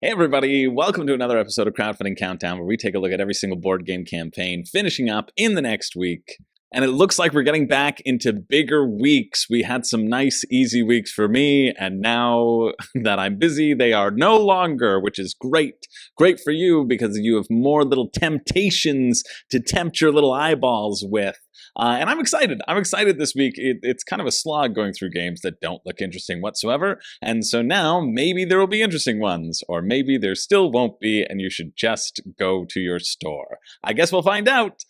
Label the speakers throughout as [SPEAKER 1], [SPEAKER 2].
[SPEAKER 1] Hey everybody, welcome to another episode of Crowdfunding Countdown, where we take a look at every single board game campaign finishing up in the next week. And it looks like we're getting back into bigger weeks. We had some nice, easy weeks for me, and now that I'm busy, they are no longer, which is great. Great for you, because you have more little temptations to tempt your little eyeballs with. And I'm excited. I'm excited this week. It's kind of a slog going through games that don't look interesting whatsoever. And so now maybe there will be interesting ones, or maybe there still won't be, and you should just go to your store. I guess we'll find out.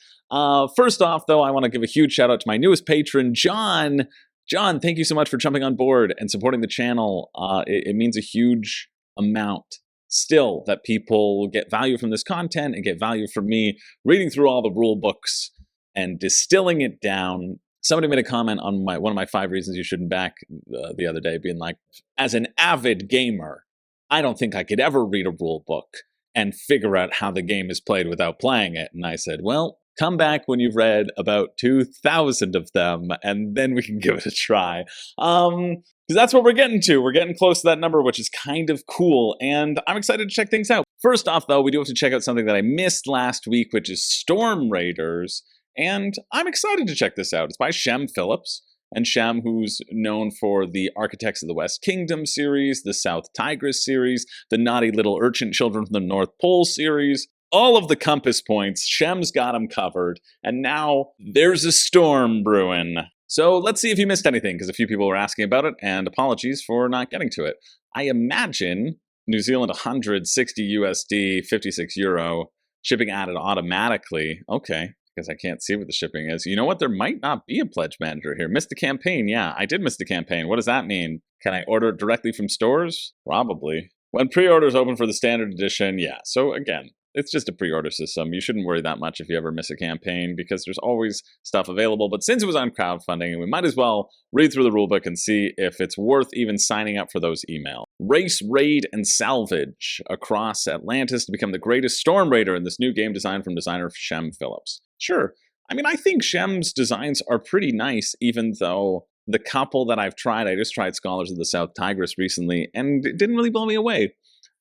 [SPEAKER 1] First off, though, I want to give a huge shout out to my newest patron, John. John, thank you so much for jumping on board and supporting the channel. It means a huge amount still that people get value from this content and get value from me reading through all the rule books and distilling it down. Somebody made a comment on one of my 5 reasons you shouldn't back the other day, being like, as an avid gamer, I don't think I could ever read a rule book and figure out how the game is played without playing it. And I said, well, come back when you've read about 2,000 of them, and then we can give it a try. Because that's what we're getting to. We're getting close to that number, which is kind of cool, and I'm excited to check things out. First off, though, we do have to check out something that I missed last week, which is Storm Raiders. And I'm excited to check this out. It's by Shem Phillips. And Shem, who's known for the Architects of the West Kingdom series, the South Tigris series, the Naughty Little Urchin Children from the North Pole series, all of the compass points, Shem's got them covered. And now there's a storm brewing. So let's see if you missed anything, because a few people were asking about it, and apologies for not getting to it. I imagine New Zealand 160 USD, 56 euro, shipping added automatically. Okay. Because I can't see what the shipping is. You know what? There might not be a pledge manager here. Missed the campaign. Yeah, I did miss the campaign. What does that mean? Can I order it directly from stores? Probably. When pre-orders open for the standard edition, yeah. So again, it's just a pre-order system. You shouldn't worry that much if you ever miss a campaign, because there's always stuff available. But since it was on crowdfunding, we might as well read through the rulebook and see if it's worth even signing up for those emails. Race, raid, and salvage across Atlantis to become the greatest storm raider in this new game designed from designer Shem Phillips. Sure. I mean, I think Shem's designs are pretty nice, even though the couple that I've tried, I just tried Scholars of the South Tigris recently, and it didn't really blow me away.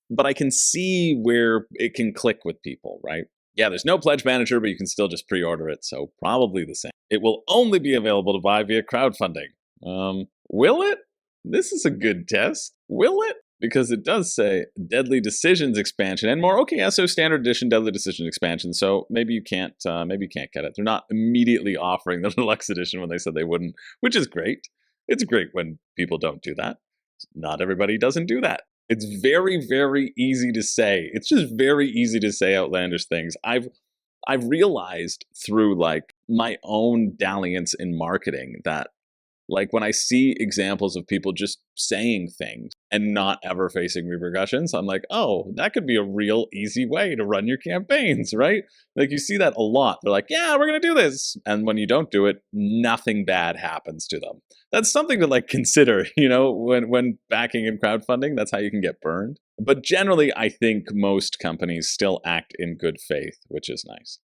[SPEAKER 1] But I can see where it can click with people, right? Yeah, there's no pledge manager, but you can still just pre-order it, so probably the same. It will only be available to buy via crowdfunding. Will it? This is a good test. Will it? Because it does say Deadly Decisions expansion and more. Okay, yeah, so standard edition Deadly Decisions expansion. So maybe you can't get it. They're not immediately offering the deluxe edition when they said they wouldn't, which is great. It's great when people don't do that. Not everybody doesn't do that. It's very, very easy to say. It's just very easy to say outlandish things. I've realized through like my own dalliance in marketing that, like, when I see examples of people just saying things and not ever facing repercussions, I'm like, oh, that could be a real easy way to run your campaigns, right? Like, you see that a lot. They're like, yeah, we're going to do this. And when you don't do it, nothing bad happens to them. That's something to, like, consider, you know, when backing in crowdfunding. That's how you can get burned. But generally, I think most companies still act in good faith, which is nice.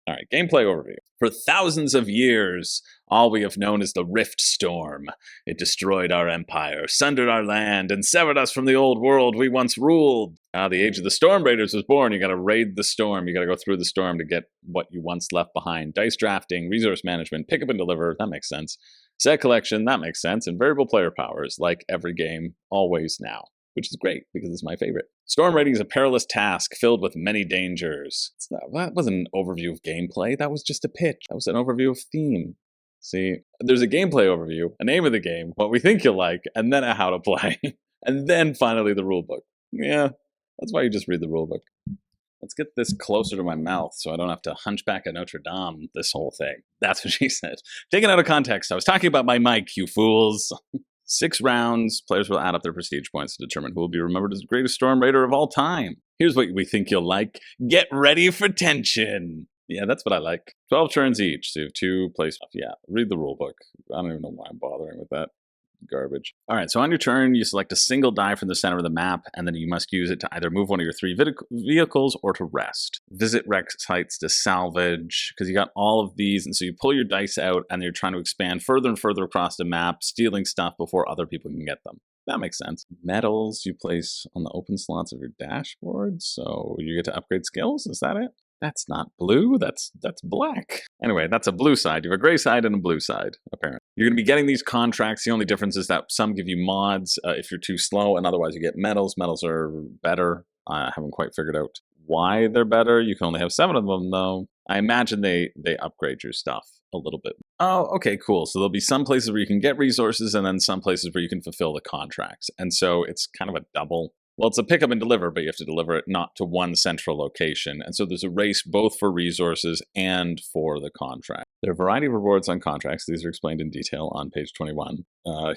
[SPEAKER 1] All right, gameplay overview. For thousands of years, all we have known is the Rift Storm. It destroyed our empire, sundered our land, and severed us from the old world we once ruled. The Age of the Storm Raiders was born. You gotta raid the storm. You gotta go through the storm to get what you once left behind. Dice drafting, resource management, pick up and deliver, that makes sense. Set collection, that makes sense. And variable player powers, like every game, always now. Which is great, because it's my favorite. Storm raiding is a perilous task filled with many dangers. That wasn't an overview of gameplay. That was just a pitch. That was an overview of theme. See, there's a gameplay overview, a name of the game, what we think you'll like, and then a how to play. And then finally the rulebook. Yeah, that's why you just read the rulebook. Let's get this closer to my mouth so I don't have to hunchback at Notre Dame this whole thing. That's what she said. Taken out of context, I was talking about my mic, you fools. 6 rounds, players will add up their prestige points to determine who will be remembered as the greatest storm raider of all time. Here's what we think you'll like. Get ready for tension. Yeah, that's what I like. 12 turns each, so you have 2 play stuff. Yeah, read the rulebook. I don't even know why I'm bothering with that garbage. All right, so on your turn, you select a single die from the center of the map, and then you must use it to either move one of your 3 vehicles or to rest. Visit wreck sites to salvage, because you got all of these, and so you pull your dice out, and you're trying to expand further and further across the map, stealing stuff before other people can get them. That makes sense. Medals you place on the open slots of your dashboard, so you get to upgrade skills? Is that it? That's not blue, that's black. Anyway, that's a blue side. You have a gray side and a blue side, apparently. You're going to be getting these contracts. The only difference is that some give you mods if you're too slow, and otherwise you get medals. Medals are better. I haven't quite figured out why they're better. You can only have 7 of them, though. I imagine they upgrade your stuff a little bit. Oh, okay, cool. So there'll be some places where you can get resources and then some places where you can fulfill the contracts. And so it's kind of a double. Well, it's a pick up and deliver, but you have to deliver it not to one central location. And so there's a race both for resources and for the contract. There are a variety of rewards on contracts. These are explained in detail on page 21.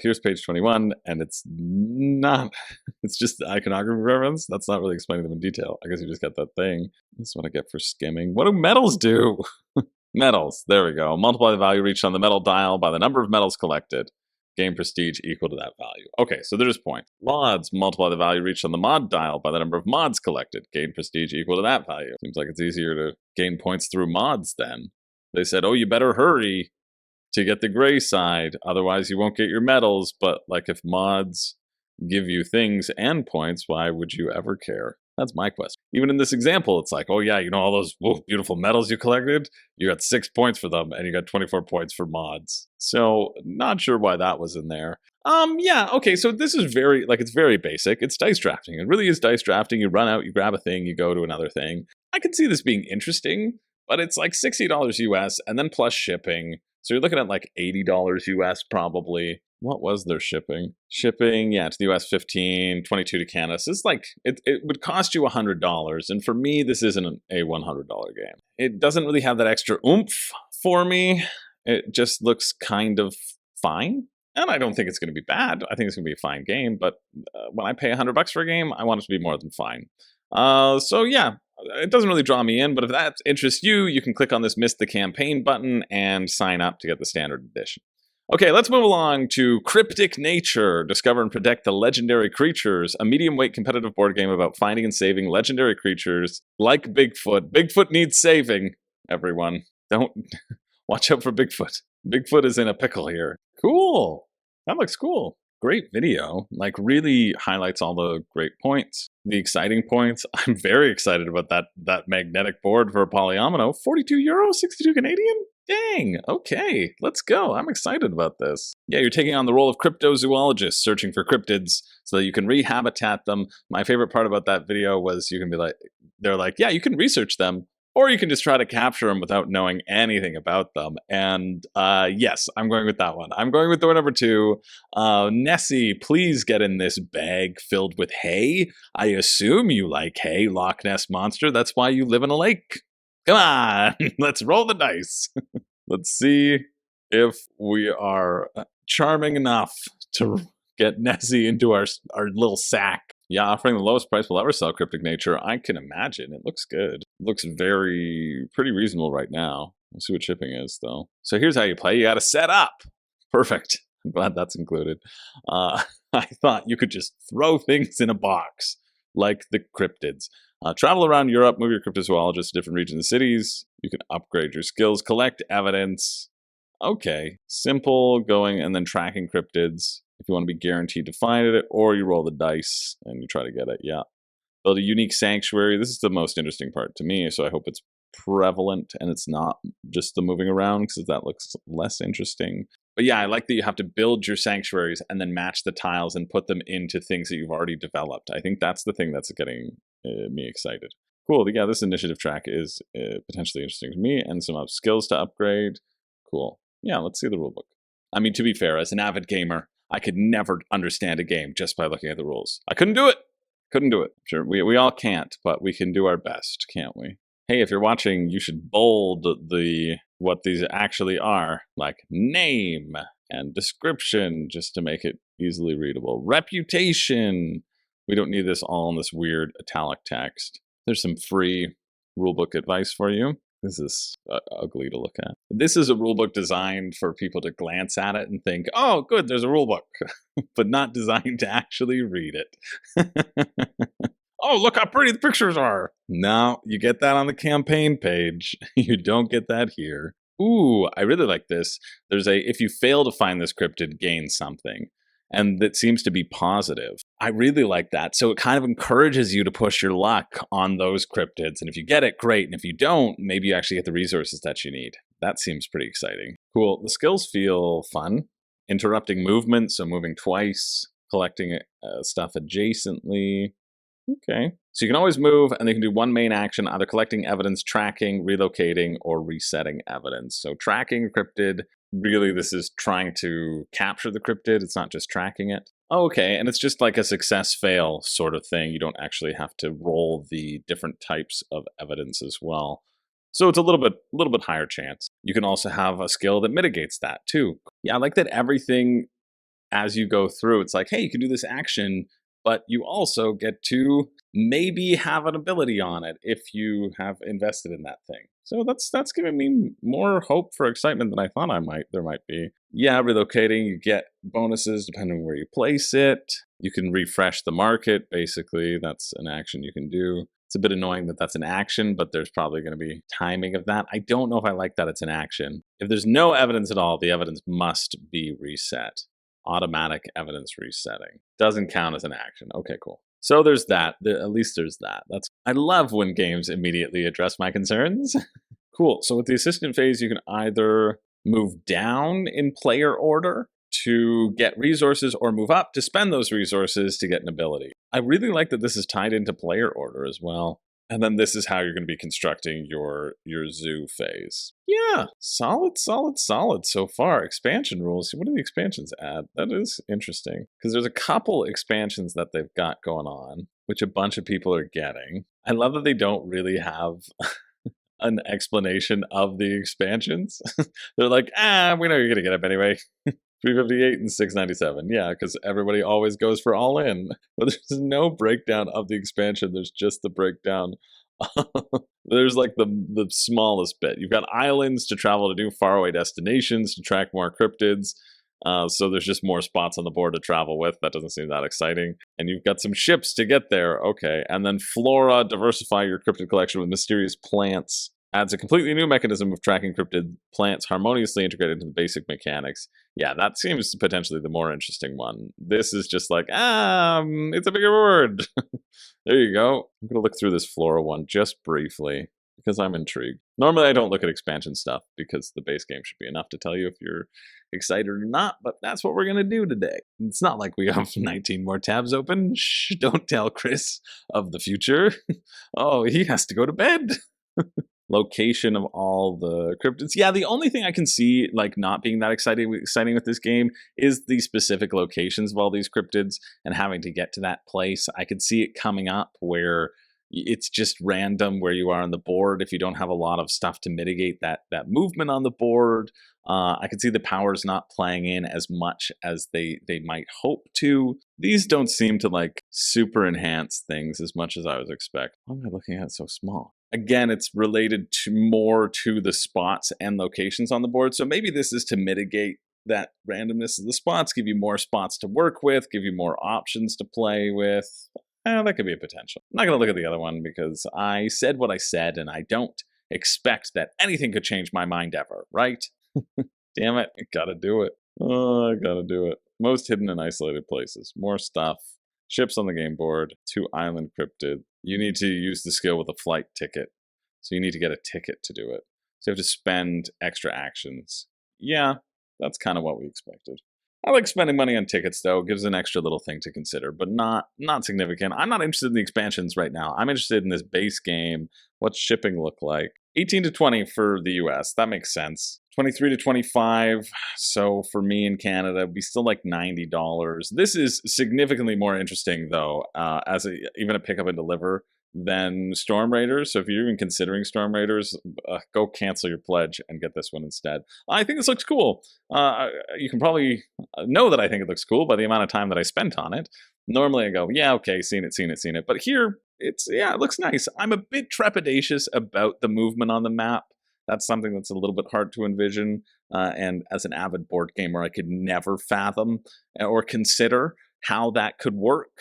[SPEAKER 1] Here's page 21, and it's not, it's just the iconography reference. That's not really explaining them in detail. I guess you just get that thing. This is what I get for skimming. What do medals do? Medals, there we go. Multiply the value reached on the medal dial by the number of medals collected. Gain prestige equal to that value. Okay, so there's point. Mods, multiply the value reached on the mod dial by the number of mods collected. Gain prestige equal to that value. Seems like it's easier to gain points through mods then. They said, oh, you better hurry to get the gray side, otherwise you won't get your medals. But like if mods give you things and points, why would you ever care? That's my question. Even in this example, it's like, oh yeah, you know all those beautiful medals you collected? You got 6 points for them, and you got 24 points for mods. So, not sure why that was in there. Yeah, okay, so this is very, it's very basic. It's dice drafting. It really is dice drafting. You run out, you grab a thing, you go to another thing. I could see this being interesting, but it's like $60 US, and then plus shipping. So you're looking at like $80 US probably. What was their shipping? Shipping, yeah, to the US 15, 22 to Canada. So it's like, it would cost you $100. And for me, this isn't a $100 game. It doesn't really have that extra oomph for me. It just looks kind of fine. And I don't think it's going to be bad. I think it's going to be a fine game. But when I pay $100 for a game, I want it to be more than fine. So yeah, it doesn't really draw me in. But if that interests you, you can click on this Missed the Campaign button and sign up to get the standard edition. Okay, let's move along to Cryptic Nature. Discover and protect the legendary creatures. A medium-weight competitive board game about finding and saving legendary creatures like Bigfoot. Bigfoot needs saving, everyone. Don't watch out for Bigfoot. Bigfoot is in a pickle here. Cool. That looks cool. Great video. Like, really highlights all the great points. The exciting points. I'm very excited about that magnetic board for a polyomino. 42 euros, 62 Canadian? Dang, okay, let's go. I'm excited about this. Yeah, you're taking on the role of cryptozoologist, searching for cryptids so that you can rehabitat them. My favorite part about that video was you can be like, they're like, yeah, you can research them, or you can just try to capture them without knowing anything about them. And yes, I'm going with that one. I'm going with door number 2. Nessie, please get in this bag filled with hay. I assume you like hay, Loch Ness Monster. That's why you live in a lake. Come on, let's roll the dice. Let's see if we are charming enough to get Nessie into our little sack. Yeah, offering the lowest price we'll ever sell Cryptic Nature. I can imagine. It looks good. It looks pretty reasonable right now. We'll see what shipping is, though. So here's how you play. You got to set up. Perfect. I'm glad that's included. I thought you could just throw things in a box like the cryptids. Travel around Europe, move your cryptozoologists to different regions and cities. You can upgrade your skills, collect evidence. Okay, simple going and then tracking cryptids if you want to be guaranteed to find it, or you roll the dice and you try to get it, yeah. Build a unique sanctuary. This is the most interesting part to me, so I hope it's prevalent and it's not just the moving around, because that looks less interesting. But yeah, I like that you have to build your sanctuaries and then match the tiles and put them into things that you've already developed. I think that's the thing that's getting me excited. Cool, yeah, this initiative track is potentially interesting to me, and some skills to upgrade. Cool. Yeah, let's see the rulebook. I mean, to be fair, as an avid gamer, I could never understand a game just by looking at the rules. I couldn't do it. Couldn't do it. Sure, we all can't, but we can do our best, can't we? Hey, if you're watching, you should bold what these actually are, like name and description, just to make it easily readable. Reputation. We don't need this all in this weird italic text. There's some free rulebook advice for you. This is ugly to look at. This is a rulebook designed for people to glance at it and think, oh, good, there's a rulebook, but not designed to actually read it. Oh, look how pretty the pictures are. No, you get that on the campaign page. You don't get that here. Ooh, I really like this. There's if you fail to find this cryptid, gain something. and that seems to be positive. I really like that. So it kind of encourages you to push your luck on those cryptids. And if you get it, great. And if you don't, maybe you actually get the resources that you need. That seems pretty exciting. Cool. The skills feel fun. Interrupting movement, so moving twice, collecting stuff adjacently. Okay. So you can always move, and they can do one main action, either collecting evidence, tracking, relocating, or resetting evidence. So tracking cryptid, really this is trying to capture the cryptid. It's not just tracking it. Okay, and it's just like a success-fail sort of thing. You don't actually have to roll the different types of evidence as well. So it's a little bit higher chance. You can also have a skill that mitigates that too. Yeah, I like that everything as you go through, it's like, hey, you can do this action, but you also get to maybe have an ability on it if you have invested in that thing. So that's giving me more hope for excitement than I thought there might be. Yeah, relocating, you get bonuses depending on where you place it. You can refresh the market, basically. That's an action you can do. It's a bit annoying that that's an action, but there's probably going to be timing of that. I don't know if I like that it's an action. If there's no evidence at all, the evidence must be reset. Automatic evidence resetting. Doesn't count as an action. Okay, cool. So there's that. At least there's that. I love when games immediately address my concerns. Cool. So with the assistant phase, you can either move down in player order to get resources or move up to spend those resources to get an ability. I really like that this is tied into player order as well. And then this is how you're going to be constructing your zoo phase. Yeah, solid so far. Expansion rules. What do the expansions add? That is interesting. Because there's a couple expansions that they've got going on, which a bunch of people are getting. I love that they don't really have an explanation of the expansions. They're like, we know you're going to get them anyway. 358 and 697. Yeah, because everybody always goes for all in. But there's no breakdown of the expansion. There's just the breakdown. There's like the smallest bit. You've got islands to travel to new faraway destinations to track more cryptids. So there's just more spots on the board to travel with. That doesn't seem that exciting. And you've got some ships to get there. Okay. And then flora, diversify your cryptid collection with mysterious plants. Adds a completely new mechanism of tracking cryptid plants harmoniously integrated into the basic mechanics. Yeah, that seems potentially the more interesting one. This is just like, it's a bigger word. There you go. I'm going to look through this flora one just briefly because I'm intrigued. Normally I don't look at expansion stuff because the base game should be enough to tell you if you're excited or not, but that's what we're going to do today. It's not like we have 19 more tabs open. Shh, don't tell Chris of the future. Oh, he has to go to bed. Location of all the cryptids. Yeah, the only thing I can see like not being that exciting with this game is the specific locations of all these cryptids and having to get to that place. I could see it coming up where it's just random where you are on the board if you don't have a lot of stuff to mitigate that movement on the board. I could see the powers not playing in as much as they might hope to. These don't seem to like super enhance things as much as I was expecting. Why am I looking at it so small? Again, it's related more to the spots and locations on the board. So maybe this is to mitigate that randomness of the spots, give you more spots to work with, give you more options to play with. That could be a potential. I'm not going to look at the other one because I said what I said and I don't expect that anything could change my mind ever, right? Damn it, I gotta do it. Oh, I gotta do it. Most hidden and isolated places. More stuff. Ships on the game board. 2 island cryptid. You need to use the skill with a flight ticket. So you need to get a ticket to do it. So you have to spend extra actions. Yeah, that's kind of what we expected. I like spending money on tickets, though. It gives an extra little thing to consider, but not significant. I'm not interested in the expansions right now. I'm interested in this base game. What's shipping look like? 18 to 20 for the US. That makes sense. 23 to 25. So for me in Canada, it'd be still like $90. This is significantly more interesting, though, as even a pick up and deliver than Storm Raiders. So if you're even considering Storm Raiders, go cancel your pledge and get this one instead. I think this looks cool. You can probably know that I think it looks cool by the amount of time that I spent on it. Normally I go, yeah, okay, seen it. But here, it looks nice. I'm a bit trepidatious about the movement on the map. That's something that's a little bit hard to envision. And as an avid board gamer, I could never fathom or consider how that could work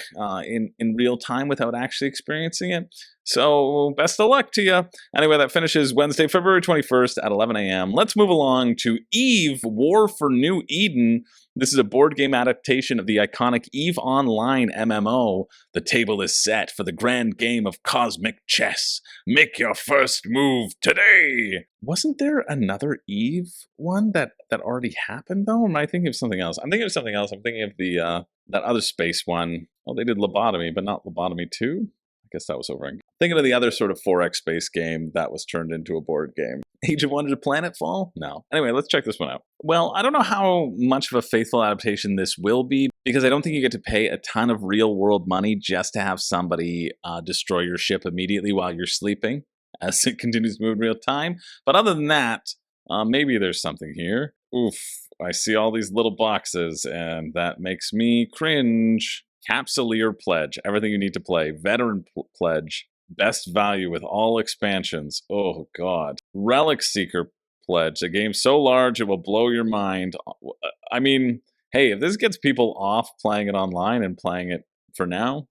[SPEAKER 1] in real time without actually experiencing it. So best of luck to you. Anyway, that finishes Wednesday, February 21st at 11 a.m. Let's move along to Eve, War for New Eden. This is a board game adaptation of the iconic EVE Online MMO. The table is set for the grand game of cosmic chess. Make your first move today. Wasn't there another EVE one that already happened, though? Or am I thinking of something else? I'm thinking of something else. I'm thinking of the that other space one. Oh, they did Lobotomy, but not Lobotomy 2? I guess that was over. Thinking of the other sort of 4X space game that was turned into a board game. Age of Wonder Planetfall? No. Anyway, let's check this one out. Well, I don't know how much of a faithful adaptation this will be, because I don't think you get to pay a ton of real-world money just to have somebody destroy your ship immediately while you're sleeping, as it continues to move in real time. But other than that, maybe there's something here. Oof, I see all these little boxes, and that makes me cringe. Capsuleer Pledge, everything you need to play. Veteran Pledge, best value with all expansions. Oh, God. Relic Seeker Pledge, a game so large it will blow your mind. I mean, hey, if this gets people off playing it online and playing it for now,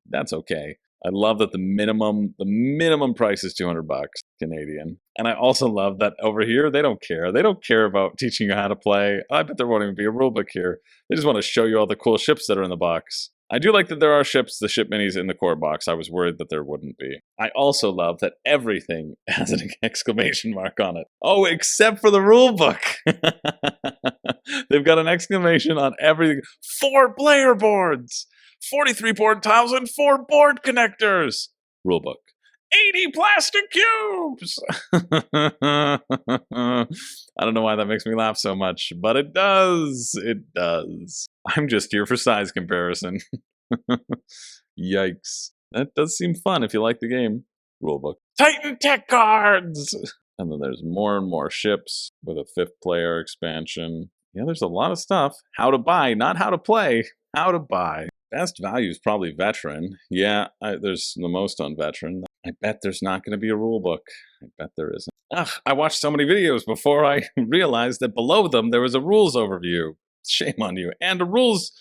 [SPEAKER 1] that's okay. I love that the minimum price is $200 Canadian. And I also love that over here, they don't care. They don't care about teaching you how to play. I bet there won't even be a rulebook here. They just want to show you all the cool ships that are in the box. I do like that there are ships, the ship minis in the core box. I was worried that there wouldn't be. I also love that everything has an exclamation mark on it. Oh, except for the rulebook. They've got an exclamation on everything. 4 player boards, 43 board tiles, and 4 board connectors. Rulebook. 80 plastic cubes! I don't know why that makes me laugh so much, but it does. It does. I'm just here for size comparison. Yikes. That does seem fun if you like the game. Rulebook. Titan Tech cards! And then there's more and more ships with a 5th player expansion. Yeah, there's a lot of stuff. How to buy, not how to play. How to buy. Best value is probably Veteran. Yeah, there's the most on Veteran. I bet there's not going to be a rule book. I bet there isn't. Ugh, I watched so many videos before I realized that below them there was a rules overview. Shame on you. And the rules...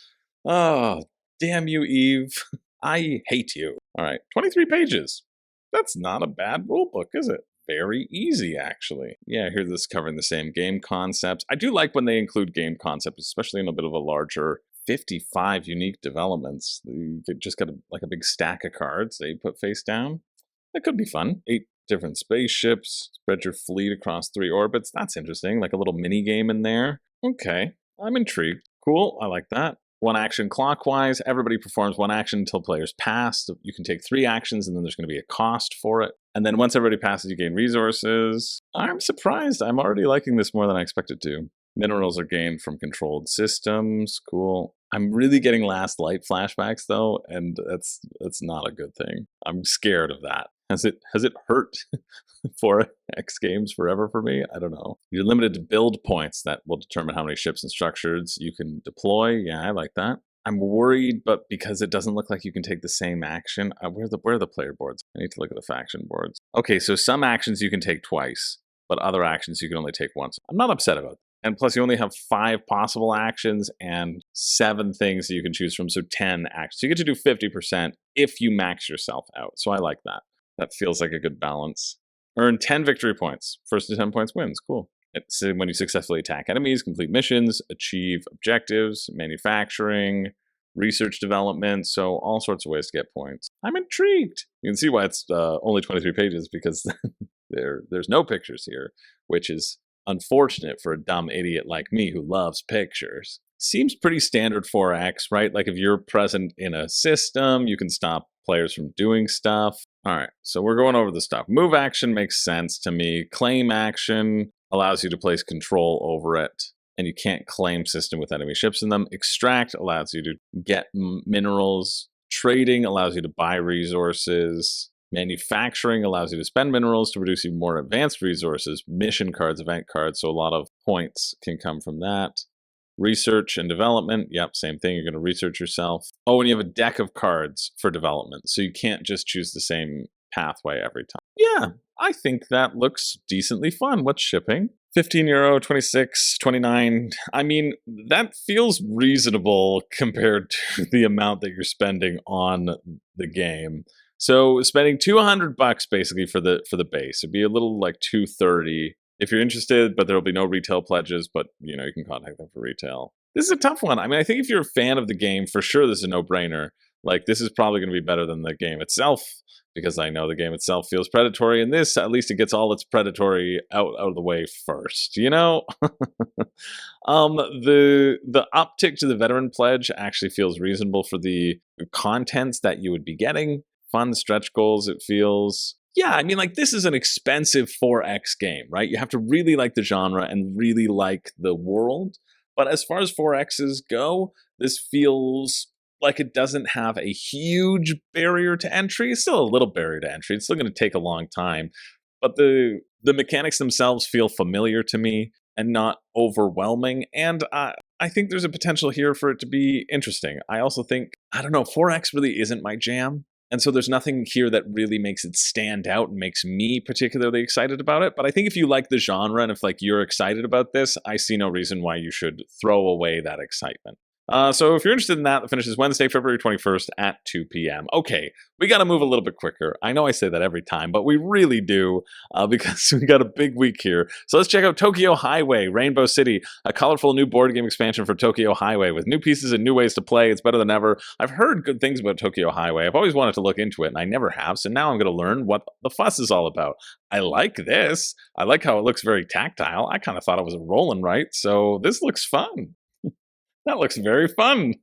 [SPEAKER 1] Oh, damn you, Eve. I hate you. All right, 23 pages. That's not a bad rule book, is it? Very easy, actually. Yeah, here this is covering the same game concepts. I do like when they include game concepts, especially in a bit of a larger 55 unique developments. You just got a big stack of cards that you put face down. That could be fun. 8 different spaceships. Spread your fleet across 3 orbits. That's interesting. Like a little mini game in there. Okay, I'm intrigued. Cool, I like that. 1 action clockwise. Everybody performs 1 action until players pass. You can take 3 actions, and then there's going to be a cost for it. And then once everybody passes, you gain resources. I'm surprised. I'm already liking this more than I expected to. Minerals are gained from controlled systems. Cool. I'm really getting Last Light flashbacks, though, and that's not a good thing. I'm scared of that. Has it hurt 4X games forever for me? I don't know. You're limited to build points that will determine how many ships and structures you can deploy. Yeah, I like that. I'm worried, but because it doesn't look like you can take the same action. Where are the player boards? I need to look at the faction boards. Okay, so some actions you can take twice, but other actions you can only take once. I'm not upset about it. And plus, you only have 5 possible actions and 7 things that you can choose from, so 10 actions. So you get to do 50% if you max yourself out. So I like that. That feels like a good balance. Earn 10 victory points. First to 10 points wins. Cool. It's when you successfully attack enemies, complete missions, achieve objectives, manufacturing, research development, so all sorts of ways to get points. I'm intrigued. You can see why it's only 23 pages, because there's no pictures here, which is unfortunate for a dumb idiot like me who loves pictures. Seems pretty standard 4X, right? Like if you're present in a system, you can stop players from doing stuff. All right, so we're going over the stuff. Move action makes sense to me. Claim action allows you to place control over it, and you can't claim system with enemy ships in them. Extract allows you to get minerals. Trading allows you to buy resources. Manufacturing allows you to spend minerals to produce even more advanced resources. Mission cards, event cards, so a lot of points can come from that. Research and development, yep, same thing. You're going to research yourself. Oh, and you have a deck of cards for development, so you can't just choose the same pathway every time. Yeah, I think that looks decently fun. What's shipping? €15, 26, 29. I mean, that feels reasonable compared to the amount that you're spending on the game. So spending $200 basically for the base. It'd be a little like 230 if you're interested, but there'll be no retail pledges, but you know, you can contact them for retail. This is a tough one. I mean, I think if you're a fan of the game, for sure this is a no-brainer. Like, this is probably going to be better than the game itself, because I know the game itself feels predatory, and this, at least it gets all its predatory out of the way first, you know? The uptick to the veteran pledge actually feels reasonable for the contents that you would be getting. Fun stretch goals, it feels. Yeah, I mean, like, this is an expensive 4X game, right? You have to really like the genre and really like the world. But as far as 4Xs go, this feels like it doesn't have a huge barrier to entry. It's still a little barrier to entry. It's still going to take a long time. But the mechanics themselves feel familiar to me and not overwhelming. And I think there's a potential here for it to be interesting. I also think, I don't know, 4X really isn't my jam. And so there's nothing here that really makes it stand out and makes me particularly excited about it. But I think if you like the genre and if like you're excited about this, I see no reason why you should throw away that excitement. So if you're interested in that, it finishes Wednesday, February 21st at 2 p.m. Okay, we got to move a little bit quicker. I know I say that every time, but we really do, because we got a big week here. So let's check out Tokyo Highway, Rainbow City, a colorful new board game expansion for Tokyo Highway with new pieces and new ways to play. It's better than ever. I've heard good things about Tokyo Highway. I've always wanted to look into it, and I never have, so now I'm going to learn what the fuss is all about. I like this. I like how it looks very tactile. I kind of thought it was a roll and write, so this looks fun. That looks very fun.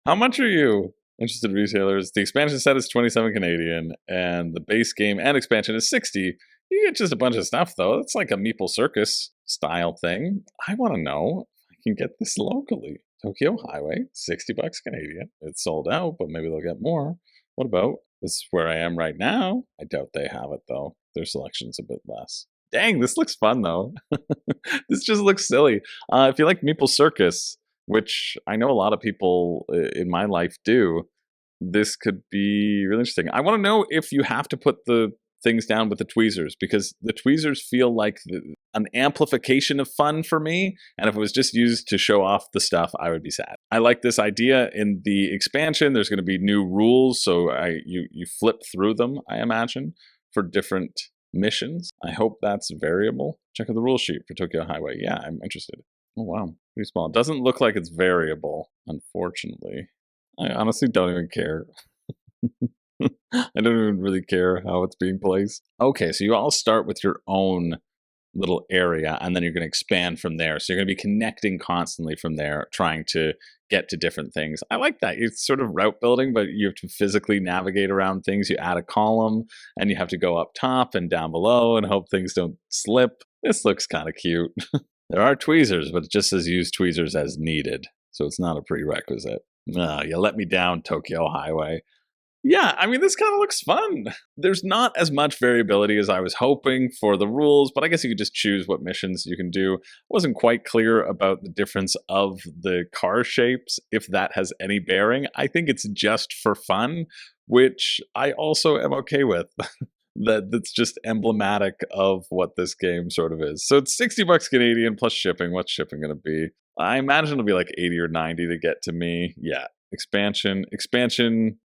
[SPEAKER 1] How much are you? Interested retailers. The expansion set is 27 Canadian, and the base game and expansion is 60. You get just a bunch of stuff, though. It's like a Meeple Circus style thing. I want to know if I can get this locally. Tokyo Highway, 60 bucks Canadian. It's sold out, but maybe they'll get more. What about this is where I am right now? I doubt they have it, though. Their selection's a bit less. Dang, this looks fun, though. This just looks silly. If you like Meeple Circus, which I know a lot of people in my life do, this could be really interesting. I want to know if you have to put the things down with the tweezers, because the tweezers feel like an amplification of fun for me, and if it was just used to show off the stuff, I would be sad. I like this idea. In the expansion, there's going to be new rules, so you flip through them, I imagine, for different missions. I hope that's variable. Check out the rule sheet for Tokyo Highway. Yeah, I'm interested. Oh, wow. Pretty small. It doesn't look like it's variable, unfortunately. I honestly don't even care. I don't even really care how it's being placed. Okay, so you all start with your own little area, and then you're going to expand from there. So you're going to be connecting constantly from there, trying to get to different things. I like that. It's sort of route building, but you have to physically navigate around things. You add a column, and you have to go up top and down below and hope things don't slip. This looks kind of cute. There are tweezers, but it just says use tweezers as needed, so it's not a prerequisite. You let me down, Tokyo Highway. Yeah, I mean, this kind of looks fun. There's not as much variability as I was hoping for the rules, but I guess you could just choose what missions you can do. I wasn't quite clear about the difference of the car shapes, if that has any bearing. I think it's just for fun, which I also am okay with. That's just emblematic of what this game sort of is. So it's 60 bucks Canadian plus shipping. What's shipping going to be? I imagine it'll be like 80 or 90 to get to me. Yeah. Expansion,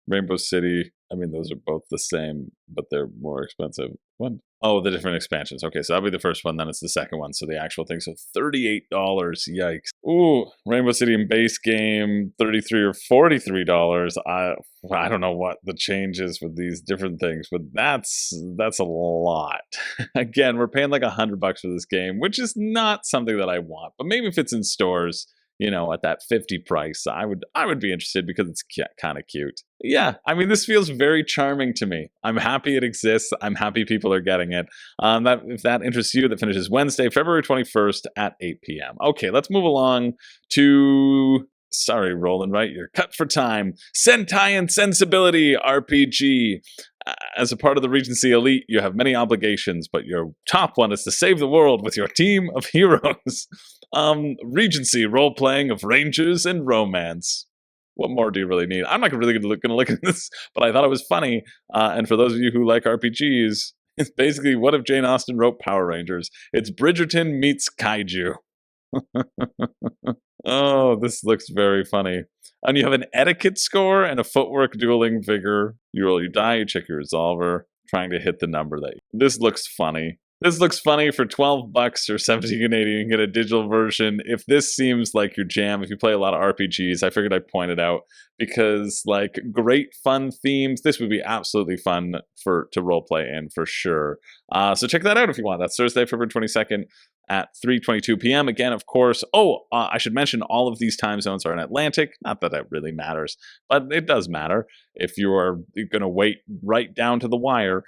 [SPEAKER 1] Rainbow City. I mean, those are both the same, but they're more expensive. What? Oh, the different expansions. Okay, so that'll be the first one, then it's the second one. So the actual thing. So $38. Yikes. Ooh, Rainbow City and base game, $33 or $43. I don't know what the change is with these different things, but that's a lot. Again, we're paying like $100 for this game, which is not something that I want. But maybe if it's in stores, you know, at that 50 price, I would be interested because it's kind of cute. Yeah, I mean, this feels very charming to me. I'm happy it exists. I'm happy people are getting it. If that interests you, that finishes Wednesday, February 21st at 8 p.m. Okay, let's move along to... Sorry, Roland, right? You're cut for time. Sentai and Sensibility RPG. As a part of the Regency Elite, you have many obligations, but your top one is to save the world with your team of heroes. Regency role-playing of rangers and romance. What more do you really need? I'm not really going to look at this, but I thought it was funny. And for those of you who like RPGs, It's basically, what if Jane Austen wrote Power Rangers? It's Bridgerton meets Kaiju. Oh, this looks very funny. And you have an etiquette score and a footwork dueling vigor. You roll your die, you check your resolver, trying to hit the number that This looks funny. This looks funny for 12 bucks or 17 Canadian. You can get a digital version. If this seems like your jam, if you play a lot of RPGs, I figured I'd point it out because, like, great fun themes. This would be absolutely fun to roleplay in for sure. So check that out if you want. That's Thursday, February 22nd at 3:22 p.m. Again, of course. I should mention all of these time zones are in Atlantic. Not that that really matters, but it does matter if you are going to wait right down to the wire.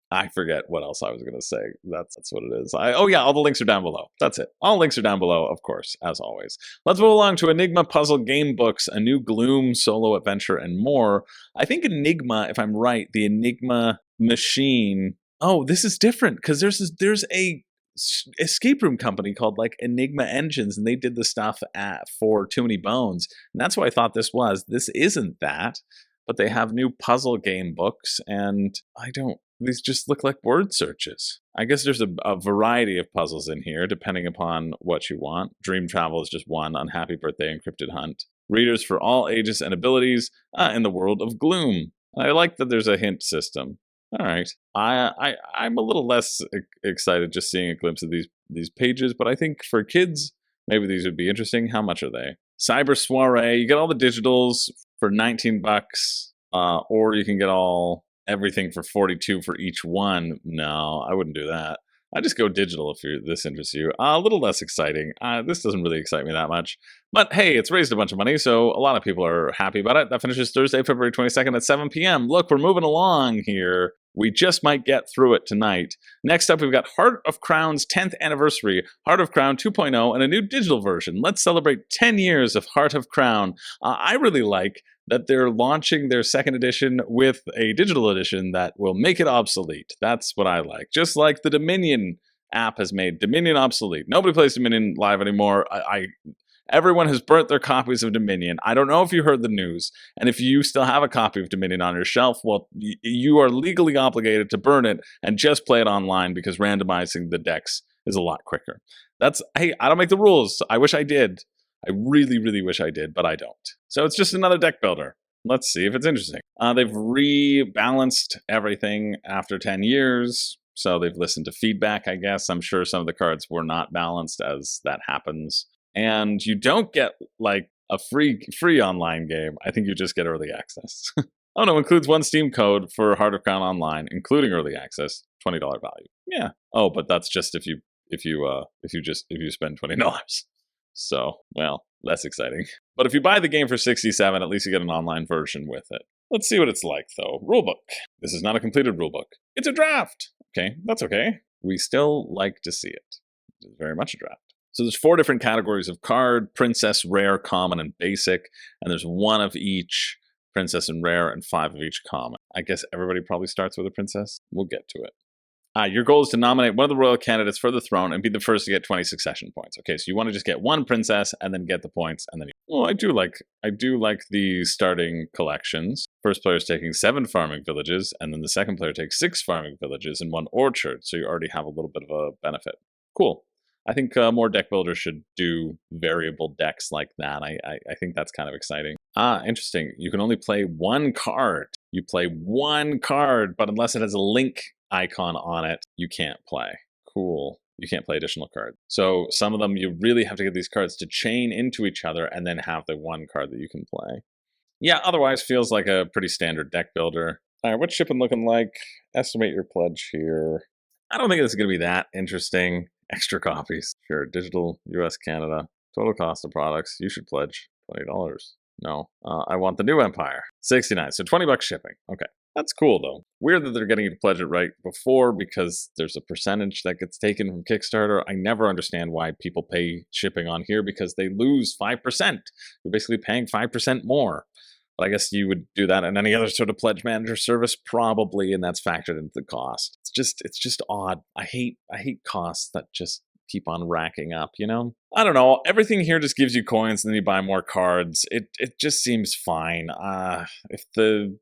[SPEAKER 1] I forget what else I was going to say. That's what it is. All the links are down below. That's it. All links are down below, of course, as always. Let's move along to Enigma Puzzle Game Books, a new Gloom solo adventure, and more. I think Enigma, if I'm right, the Enigma machine. Oh, this is different because there's a escape room company called like Enigma Engines, and they did the stuff for Too Many Bones, and that's what I thought this was. This isn't that, but they have new puzzle game books, and these just look like word searches. I guess there's a variety of puzzles in here, depending upon what you want. Dream Travel is just one, Unhappy Birthday, Encrypted Hunt. Readers for all ages and abilities in the world of Gloom. I like that there's a hint system. All right. I'm a little less excited just seeing a glimpse of these pages, but I think for kids, maybe these would be interesting. How much are they? Cyber Soiree, you get all the digitals for 19 bucks, or you can get everything for 42 for each one. No, I wouldn't do that. I just go digital if this interests you. A little less exciting. This doesn't really excite me that much. But hey, it's raised a bunch of money, so a lot of people are happy about it. That finishes Thursday, February 22nd at 7 p.m. Look, we're moving along here. We just might get through it tonight. Next up, we've got Heart of Crown's 10th anniversary, Heart of Crown 2.0, and a new digital version. Let's celebrate 10 years of Heart of Crown. I really like that they're launching their second edition with a digital edition that will make it obsolete. That's what I like. Just like the Dominion app has made Dominion obsolete. Nobody plays Dominion live anymore. Everyone has burnt their copies of Dominion. I don't know if you heard the news, and if you still have a copy of Dominion on your shelf, well, you are legally obligated to burn it and just play it online because randomizing the decks is a lot quicker. Hey, I don't make the rules. I wish I did. I really, really wish I did, but I don't. So it's just another deck builder. Let's see if it's interesting. They've rebalanced everything after 10 years, so they've listened to feedback, I guess. I'm sure some of the cards were not balanced as that happens. And you don't get like a free online game. I think you just get early access. Oh no, includes one Steam code for Heart of Crown Online, including early access, $20 value. Yeah. Oh, but that's just if you spend $20. So, well, less exciting. But if you buy the game for $67, at least you get an online version with it. Let's see what it's like, though. Rulebook. This is not a completed rulebook. It's a draft. Okay, that's okay. We still like to see it. It's very much a draft. So there's 4 different categories of card: Princess, Rare, Common, and Basic. And there's 1 of each, Princess and Rare, and 5 of each Common. I guess everybody probably starts with a Princess. We'll get to it. Your goal is to nominate one of the royal candidates for the throne and be the first to get 20 succession points. Okay, so you want to just get 1 princess and then get the points, and then I do like the starting collections. First player is taking 7 farming villages, and then the second player takes 6 farming villages and 1 orchard, so you already have a little bit of a benefit. Cool. I think more deck builders should do variable decks like that. I think that's kind of exciting. Interesting. You can only play 1 card. You play 1 card, but unless it has a link icon on it, you can't play. Cool. You can't play additional cards. So some of them, you really have to get these cards to chain into each other and then have the 1 card that you can play. Yeah, otherwise feels like a pretty standard deck builder. All right, what's shipping looking like? Estimate your pledge here. I don't think this is going to be that interesting. Extra copies. Sure, digital, US, Canada. Total cost of products. You should pledge $20. No, I want the new Empire. $69, so $20 shipping. Okay, that's cool though. Weird that they're getting you to pledge it right before because there's a percentage that gets taken from Kickstarter. I never understand why people pay shipping on here because they lose 5%. You're basically paying 5% more. But I guess you would do that in any other sort of pledge manager service, probably, and that's factored into the cost. It's just odd. I hate costs that just keep on racking up, you know? I don't know. Everything here just gives you coins and then you buy more cards. It just seems fine. If the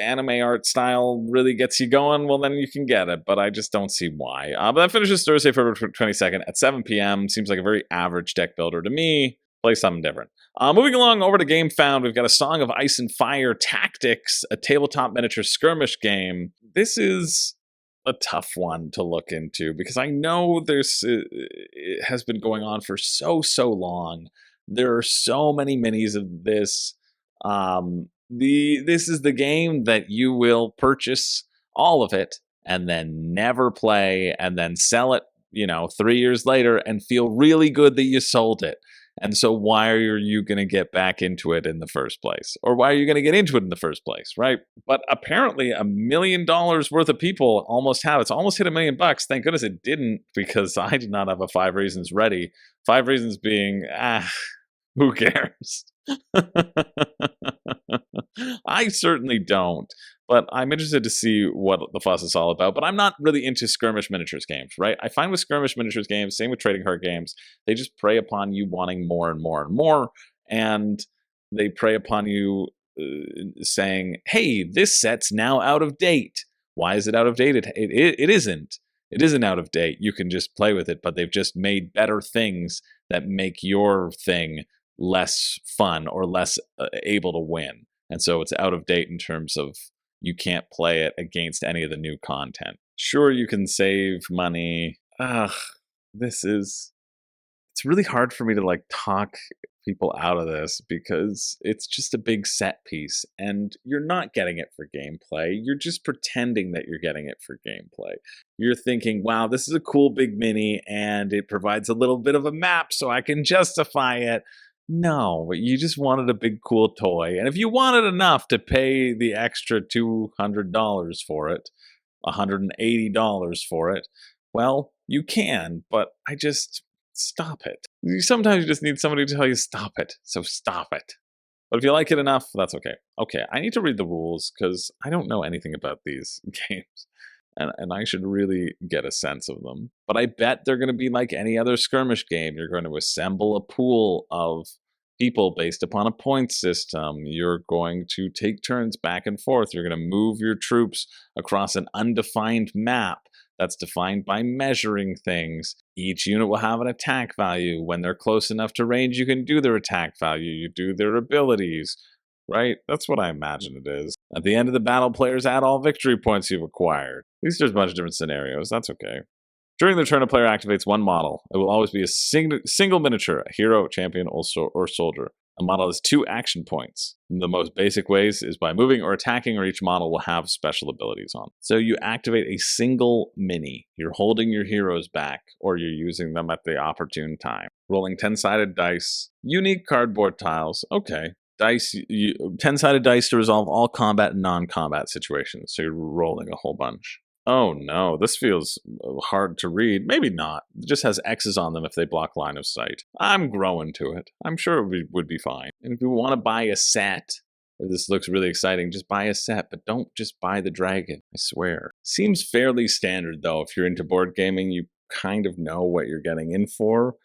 [SPEAKER 1] anime art style really gets you going, well, then you can get it, but I just don't see why. But that finishes Thursday, February 22nd at 7 p.m. Seems like a very average deck builder to me. Play something different. Moving along over to Game Found, we've got a Song of Ice and Fire Tactics, a tabletop miniature skirmish game. This is a tough one to look into because I know it has been going on for so long. There are so many minis of this. This is the game that you will purchase all of it and then never play and then sell it, 3 years later and feel really good that you sold it. And so why are you going to get back into it in the first place? Or why are you going to get into it in the first place, right? But apparently $1 million worth of people almost have it. It's almost hit $1 million. Thank goodness it didn't, because I did not have a 5 reasons ready. 5 reasons being, who cares? I certainly don't. But I'm interested to see what the fuss is all about. But I'm not really into skirmish miniatures games, right? I find with skirmish miniatures games, same with trading card games, they just prey upon you wanting more and more and more. And they prey upon you saying, hey, this set's now out of date. Why is it out of date? It isn't. It isn't out of date. You can just play with it, but they've just made better things that make your thing less fun or less able to win. And so it's out of date in terms of you can't play it against any of the new content. Sure, you can save money. It's really hard for me to talk people out of this because it's just a big set piece and you're not getting it for gameplay. You're just pretending that you're getting it for gameplay. You're thinking, wow, this is a cool big mini and it provides a little bit of a map so I can justify it. No, you just wanted a big cool toy. And if you wanted enough to pay the extra $200 for it, $180 for it, well, you can, but stop it. Sometimes you just need somebody to tell you stop it, so stop it. But if you like it enough, that's okay. Okay, I need to read the rules because I don't know anything about these games. And I should really get a sense of them. But I bet they're going to be like any other skirmish game. You're going to assemble a pool of people based upon a point system. You're going to take turns back and forth. You're going to move your troops across an undefined map that's defined by measuring things. Each unit will have an attack value. When they're close enough to range, you can do their attack value. You do their abilities. Right? That's what I imagine it is. At the end of the battle, players add all victory points you've acquired. At least there's a bunch of different scenarios. That's okay. During the turn, a player activates one model. It will always be a single miniature, a hero, champion, or soldier. A model has 2 action points. The most basic ways is by moving or attacking, or each model will have special abilities on. So you activate a single mini. You're holding your heroes back, or you're using them at the opportune time. Rolling 10-sided dice. Unique cardboard tiles. Okay. 10-sided dice to resolve all combat and non-combat situations. So you're rolling a whole bunch. Oh no, this feels hard to read. Maybe not. It just has X's on them if they block line of sight. I'm growing to it. I'm sure it would be fine. And if you want to buy a set, if this looks really exciting, just buy a set, but don't just buy the dragon, I swear. Seems fairly standard though. If you're into board gaming, you kind of know what you're getting in for.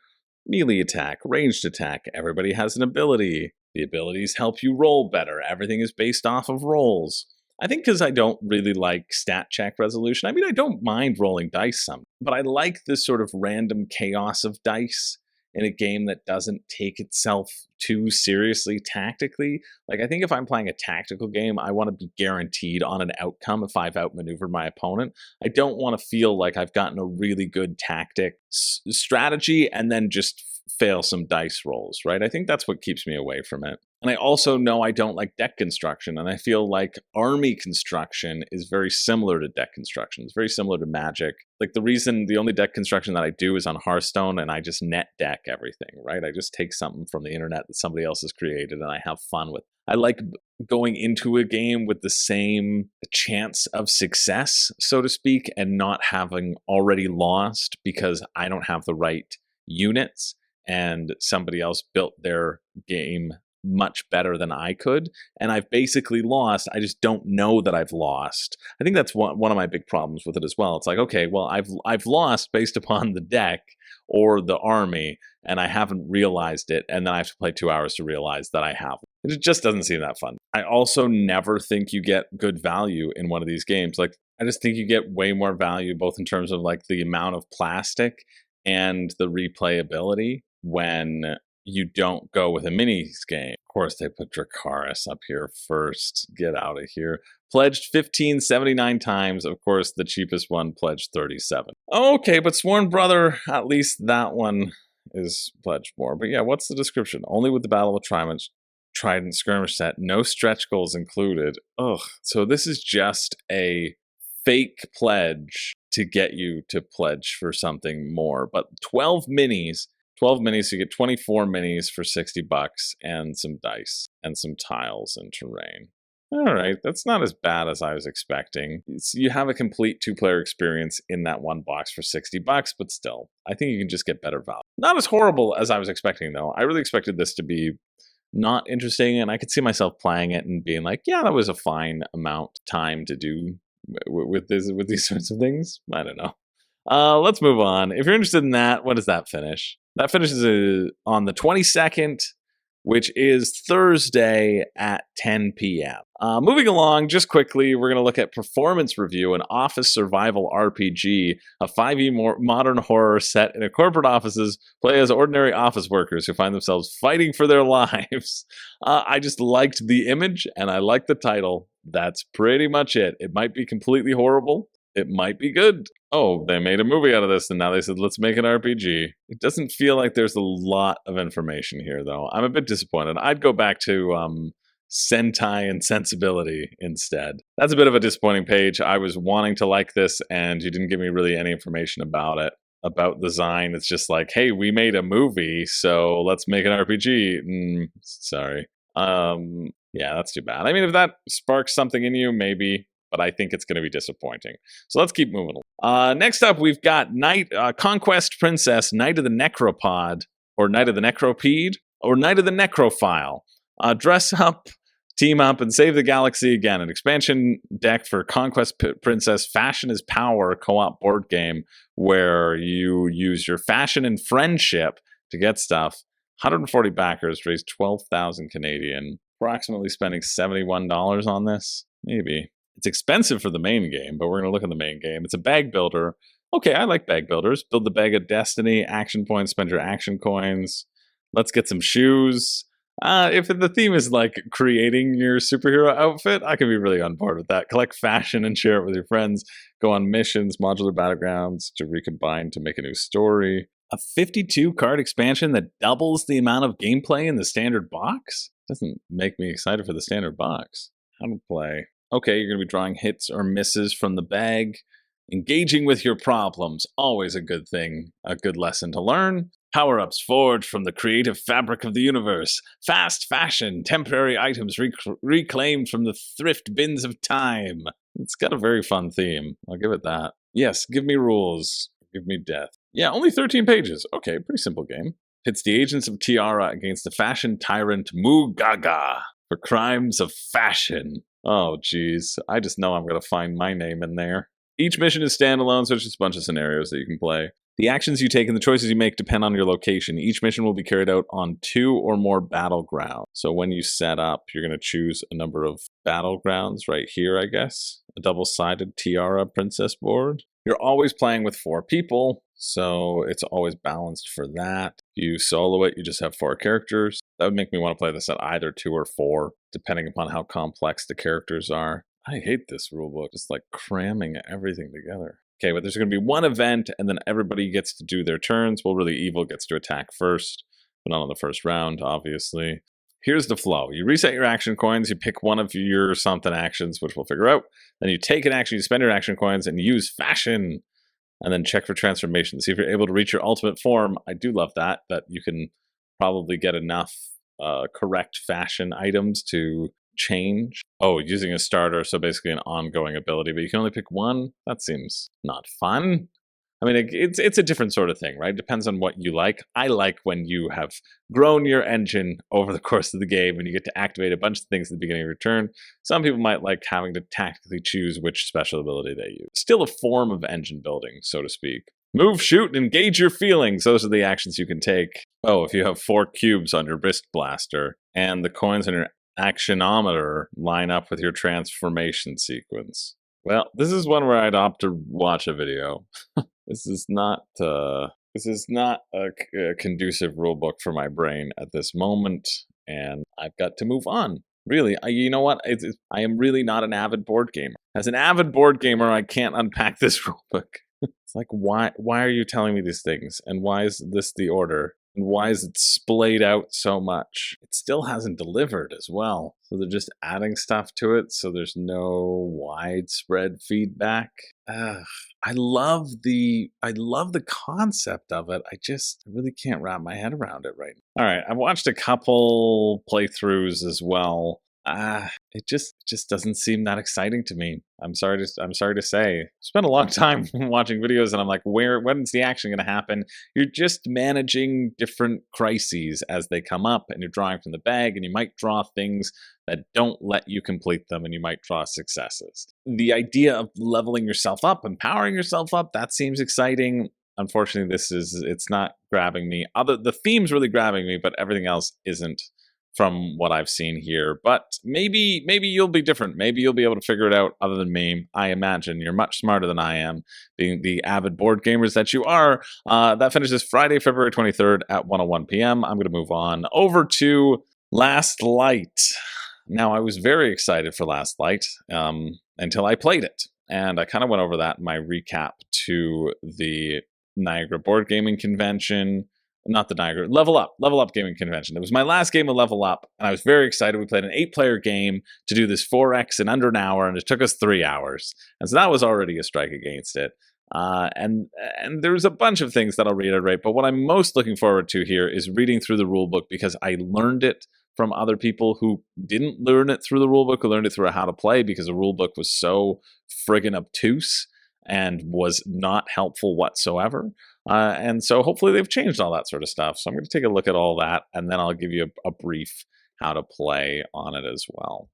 [SPEAKER 1] Melee attack, ranged attack, everybody has an ability. The abilities help you roll better. Everything is based off of rolls. I think because I don't really like stat check resolution. I mean, I don't mind rolling dice some, but I like this sort of random chaos of dice in a game that doesn't take itself too seriously tactically. I think if I'm playing a tactical game, I want to be guaranteed on an outcome if I've outmaneuvered my opponent. I don't want to feel like I've gotten a really good tactic strategy and then just fail some dice rolls, right? I think that's what keeps me away from it. And I also know I don't like deck construction, and I feel like army construction is very similar to deck construction. It's very similar to Magic. The only deck construction that I do is on Hearthstone, and I just net deck everything, right? I just take something from the internet that somebody else has created, and I have fun with it. I like going into a game with the same chance of success, so to speak, and not having already lost because I don't have the right units and somebody else built their game much better than I could, and I've basically lost. I just don't know that I've lost. I think that's one of my big problems with it as well. It's like, okay, well, I've lost based upon the deck or the army, and I haven't realized it, and then I have to play 2 hours to realize that I have. It just doesn't seem that fun. I also never think you get good value in one of these games. Like, I just think you get way more value, both in terms of like the amount of plastic and the replayability when you don't go with a minis game. Of course, they put Dracarys up here first. Get out of here. Pledged 1579 times. Of course, the cheapest one pledged 37. Okay, but Sworn Brother, at least that one is pledged more. But yeah, what's the description? Only with the Battle of Trident Skirmish set, no stretch goals included. Ugh. So this is just a fake pledge to get you to pledge for something more. But 12 minis, you get 24 minis for $60 and some dice and some tiles and terrain. All right, that's not as bad as I was expecting. You have a complete two-player experience in that one box for $60, but still, I think you can just get better value. Not as horrible as I was expecting, though. I really expected this to be not interesting, and I could see myself playing it and being like, yeah, that was a fine amount of time to do with these sorts of things. I don't know. Let's move on. If you're interested in that, when does that finish? That finishes on the 22nd, which is Thursday at 10 p.m. Moving along, just quickly, we're going to look at Performance Review, an office survival RPG, a 5e modern horror set in a corporate offices, play as ordinary office workers who find themselves fighting for their lives. I just liked the image, and I liked the title. That's pretty much it. It might be completely horrible. It might be good. Oh, they made a movie out of this, and now they said, let's make an RPG. It doesn't feel like there's a lot of information here, though. I'm a bit disappointed. I'd go back to Sentai and Sensibility instead. That's a bit of a disappointing page. I was wanting to like this, and you didn't give me really any information about it, about design. It's just like, hey, we made a movie, so let's make an RPG. Sorry. Yeah, that's too bad. I mean, if that sparks something in you, maybe, but I think it's going to be disappointing. So let's keep moving. Next up, we've got Conquest Princess, Knight of the Necropod, or Knight of the Necropede, or Knight of the Necrophile. Dress up, team up, and save the galaxy again. An expansion deck for Conquest Princess Fashion is Power co-op board game where you use your fashion and friendship to get stuff. 140 backers, raised 12,000 Canadian. Approximately spending $71 on this, maybe. It's expensive for the main game, but we're going to look at the main game. It's a bag builder. Okay, I like bag builders. Build the bag of destiny, action points, spend your action coins. Let's get some shoes. If the theme is like creating your superhero outfit, I can be really on board with that. Collect fashion and share it with your friends. Go on missions, modular battlegrounds to recombine to make a new story. A 52 card expansion that doubles the amount of gameplay in the standard box? Doesn't make me excited for the standard box. How to play. Okay, you're going to be drawing hits or misses from the bag. Engaging with your problems, always a good thing, a good lesson to learn. Power-ups forged from the creative fabric of the universe. Fast fashion, temporary items reclaimed from the thrift bins of time. It's got a very fun theme, I'll give it that. Yes, give me rules, give me death. Yeah, only 13 pages. Okay, pretty simple game. Pits the agents of Tiara against the fashion tyrant Mugaga for crimes of fashion. Oh, geez. I just know I'm going to find my name in there. Each mission is standalone, so it's just a bunch of scenarios that you can play. The actions you take and the choices you make depend on your location. Each mission will be carried out on 2 or more battlegrounds. So when you set up, you're going to choose a number of battlegrounds right here, I guess. A double-sided Tiara Princess board. You're always playing with 4 people, so it's always balanced for that. If you solo it, you just have 4 characters. That would make me want to play this at either 2 or 4, depending upon how complex the characters are. I hate this rulebook, just like cramming everything together. Okay, but there's going to be one event, and then everybody gets to do their turns. Well, really, evil gets to attack first, but not on the first round, obviously. Here's the flow. You reset your action coins, you pick one of your something actions, which we'll figure out. Then you take an action, you spend your action coins, and use fashion. And then check for transformation. See if you're able to reach your ultimate form. I do love that you can probably get enough correct fashion items to change. Oh, using a starter, so basically an ongoing ability, but you can only pick one? That seems not fun. I mean, it's a different sort of thing, right? Depends on what you like. I like when you have grown your engine over the course of the game and you get to activate a bunch of things at the beginning of your turn. Some people might like having to tactically choose which special ability they use. Still a form of engine building, so to speak. Move, shoot, and engage your feelings. Those are the actions you can take. Oh, if you have 4 cubes on your wrist blaster, and the coins on your actionometer line up with your transformation sequence. Well, this is one where I'd opt to watch a video. This is not a conducive rulebook for my brain at this moment, and I've got to move on. Really, you know what? I am really not an avid board gamer. As an avid board gamer, I can't unpack this rulebook. It's like, why are you telling me these things? And why is this the order? And why is it splayed out so much? It still hasn't delivered as well. So they're just adding stuff to it so there's no widespread feedback. I love the concept of it. I really can't wrap my head around it right now. All right, I've watched a couple playthroughs as well. It just doesn't seem that exciting to me. I'm sorry to say. I spent a long time watching videos and I'm like, when's the action going to happen? You're just managing different crises as they come up, and you're drawing from the bag, and you might draw things that don't let you complete them, and you might draw successes. The idea of leveling yourself up, empowering yourself up, that seems exciting. Unfortunately, it's not grabbing me. The theme's really grabbing me, but everything else isn't, from what I've seen here. But maybe you'll be different. Maybe you'll be able to figure it out other than me. I imagine you're much smarter than I am, being the avid board gamers that you are. That finishes Friday, February 23rd at 1:01 p.m. I'm going to move on over to Last Light. Now, I was very excited for Last Light until I played it. And I kind of went over that in my recap to the Niagara Board Gaming Convention. Not the Niagara, Level Up Gaming Convention. It was my last game of Level Up, and I was very excited. We played an 8-player game to do this 4x in under an hour, and it took us 3 hours. And so that was already a strike against it. And there's a bunch of things that I'll reiterate, but what I'm most looking forward to here is reading through the rulebook, because I learned it from other people who didn't learn it through the rulebook, who learned it through how to play, because the rulebook was so friggin' obtuse and was not helpful whatsoever. And so hopefully they've changed all that sort of stuff. So I'm going to take a look at all that, and then I'll give you a brief how to play on it as well.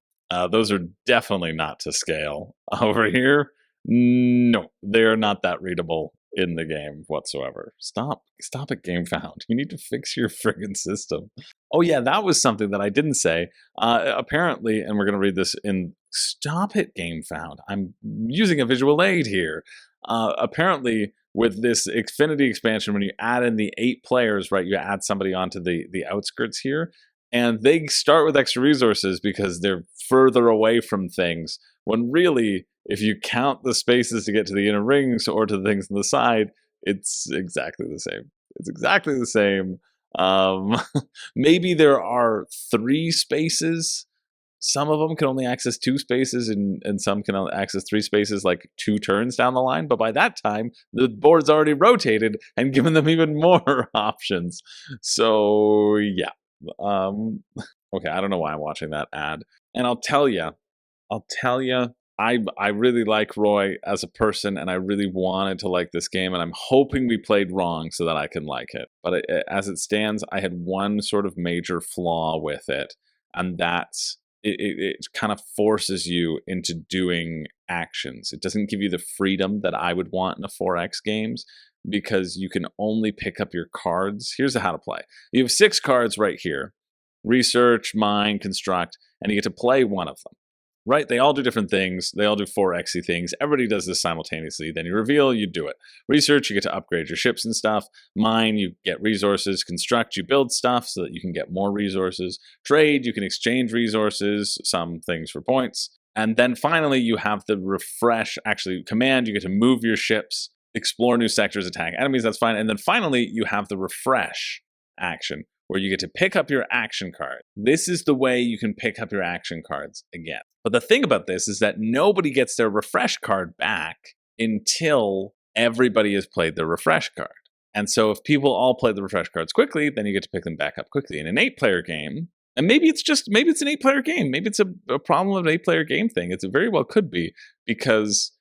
[SPEAKER 1] Those are definitely not to scale. Over here, no, they're not that readable in the game whatsoever. Stop it, GameFound. You need to fix your friggin' system. Oh yeah, that was something that I didn't say. Apparently, and we're going to read this in... Stop it, GameFound. I'm using a visual aid here. Apparently, with this Xfinity expansion, when you add in the 8 players, right, you add somebody onto the outskirts here, and they start with extra resources because they're further away from things, when really, if you count the spaces to get to the inner rings or to the things on the side, it's exactly the same. It's exactly the same. Maybe there are 3 spaces. Some of them can only access 2 spaces, and some can only access 3 spaces, like 2 turns down the line. But by that time, the board's already rotated and given them even more options. So yeah. Okay, I don't know why I'm watching that ad. And I'll tell you, I really like Roy as a person, and I really wanted to like this game, and I'm hoping we played wrong so that I can like it. But as it stands, I had one sort of major flaw with it, and that's it kind of forces you into doing actions. It doesn't give you the freedom that I would want in a 4X games, because you can only pick up your cards. Here's how to play. You have 6 cards right here: research, mine, construct, and you get to play one of them. Right? They all do different things. They all do 4X-y things. Everybody does this simultaneously. Then you reveal, you do it. Research, you get to upgrade your ships and stuff. Mine, you get resources. Construct, you build stuff so that you can get more resources. Trade, you can exchange resources, some things for points. And then finally, you have the refresh, actually, command. You get to move your ships, explore new sectors, attack enemies. That's fine. And then finally, you have the refresh action, where you get to pick up your action card. This is the way you can pick up your action cards again. But the thing about this is that nobody gets their refresh card back until everybody has played their refresh card. And so if people all play the refresh cards quickly, then you get to pick them back up quickly. In an 8-player game, and maybe it's an 8-player game. Maybe it's a problem of an 8-player game thing. It very well could be, because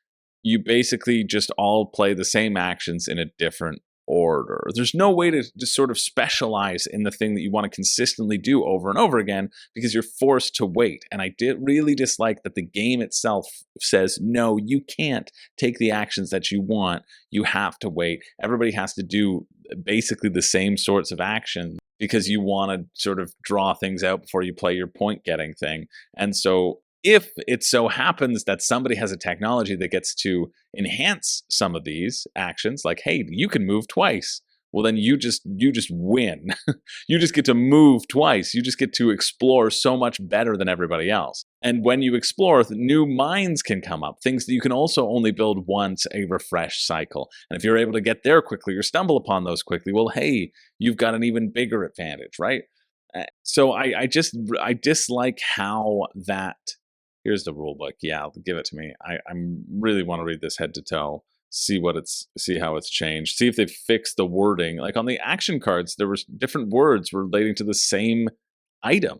[SPEAKER 1] you basically just all play the same actions in a different order. There's no way to just sort of specialize in the thing that you want to consistently do over and over again because you're forced to wait. And I really dislike that the game itself says, no, you can't take the actions that you want. You have to wait. Everybody has to do basically the same sorts of actions because you want to sort of draw things out before you play your point getting thing. And so if it so happens that somebody has a technology that gets to enhance some of these actions, like, hey, you can move twice, well, then you just win. You just get to move twice. You just get to explore so much better than everybody else. And when you explore, new mines can come up, things that you can also only build once a refresh cycle. And if you're able to get there quickly or stumble upon those quickly, well, hey, you've got an even bigger advantage, right? So I dislike how that. Here's the rule book. Yeah, give it to me. I really want to read this head to toe. See how it's changed. See if they've fixed the wording. Like on the action cards, there were different words relating to the same item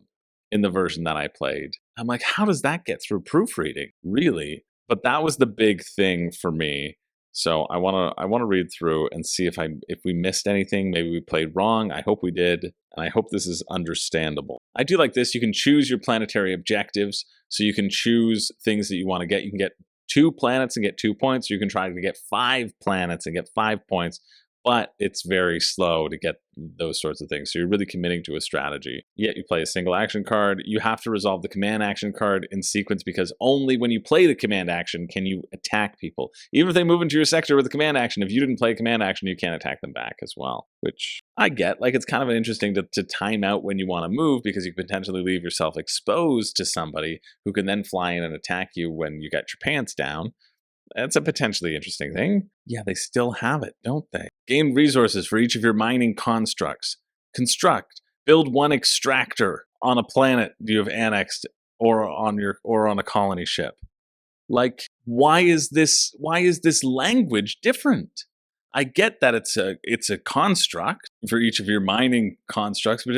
[SPEAKER 1] in the version that I played. I'm like, how does that get through proofreading? Really? But that was the big thing for me. So I want to read through and see if we missed anything. Maybe we played wrong. I hope we did, and I hope this is understandable. I do like this. You can choose your planetary objectives, so you can choose things that you want to get. You can get 2 planets and get 2 points. Or you can try to get 5 planets and get 5 points, but it's very slow to get those sorts of things. So you're really committing to a strategy. Yet you play a single action card. You have to resolve the command action card in sequence because only when you play the command action can you attack people. Even if they move into your sector with a command action, if you didn't play a command action, you can't attack them back as well, which I get. Like, it's kind of interesting to time out when you want to move because you potentially leave yourself exposed to somebody who can then fly in and attack you when you got your pants down. That's a potentially interesting thing. Yeah, they still have it, don't they? Gain resources for each of your mining constructs. Construct. Build 1 extractor on a planet you have annexed or on a colony ship. Like, why is this language different? I get that it's a construct for each of your mining constructs, but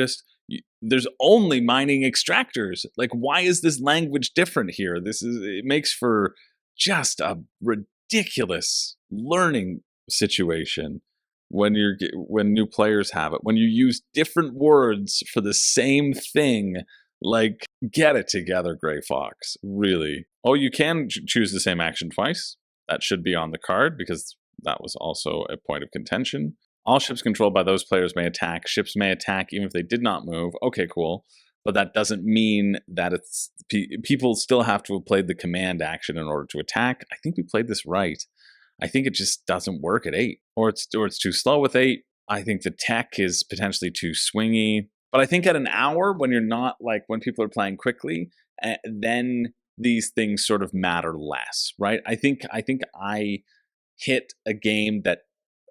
[SPEAKER 1] there's only mining extractors. Like, why is this language different here? It makes for just a ridiculous learning situation when new players have it. When you use different words for the same thing, like, get it together, Gray Fox. Really. Oh, you can choose the same action twice. That should be on the card because that was also a point of contention. All ships controlled by those players may attack. Ships may attack even if they did not move. Okay, cool. But that doesn't mean that people still have to have played the command action in order to attack. I think we played this right. I think it just doesn't work at 8, or it's too slow with 8. I think the tech is potentially too swingy. But I think at an hour, when you're not when people are playing quickly, then these things sort of matter less, right? I think I hit a game that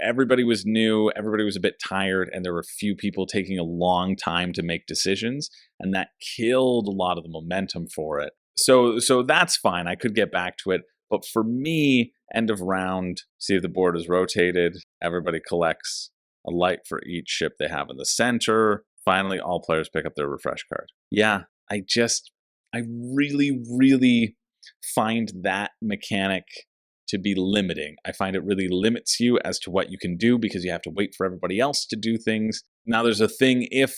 [SPEAKER 1] everybody was new, everybody was a bit tired, and there were few people taking a long time to make decisions, and that killed a lot of the momentum for it. So that's fine. I could get back to it. But for me, end of round, see if the board is rotated. Everybody collects a light for each ship they have in the center. Finally, all players pick up their refresh card. Yeah, I really, really find that mechanic to be limiting. I find it really limits you as to what you can do because you have to wait for everybody else to do things. Now there's a thing, if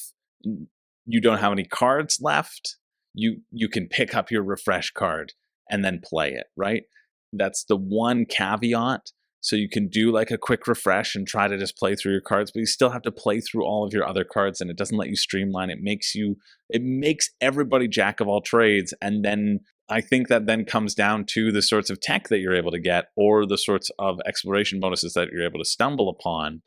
[SPEAKER 1] you don't have any cards left, you can pick up your refresh card and then play it, right? That's the one caveat. So you can do like a quick refresh and try to just play through your cards, but you still have to play through all of your other cards, and it doesn't let you streamline. It makes everybody jack of all trades. And then I think that then comes down to the sorts of tech that you're able to get or the sorts of exploration bonuses that you're able to stumble upon,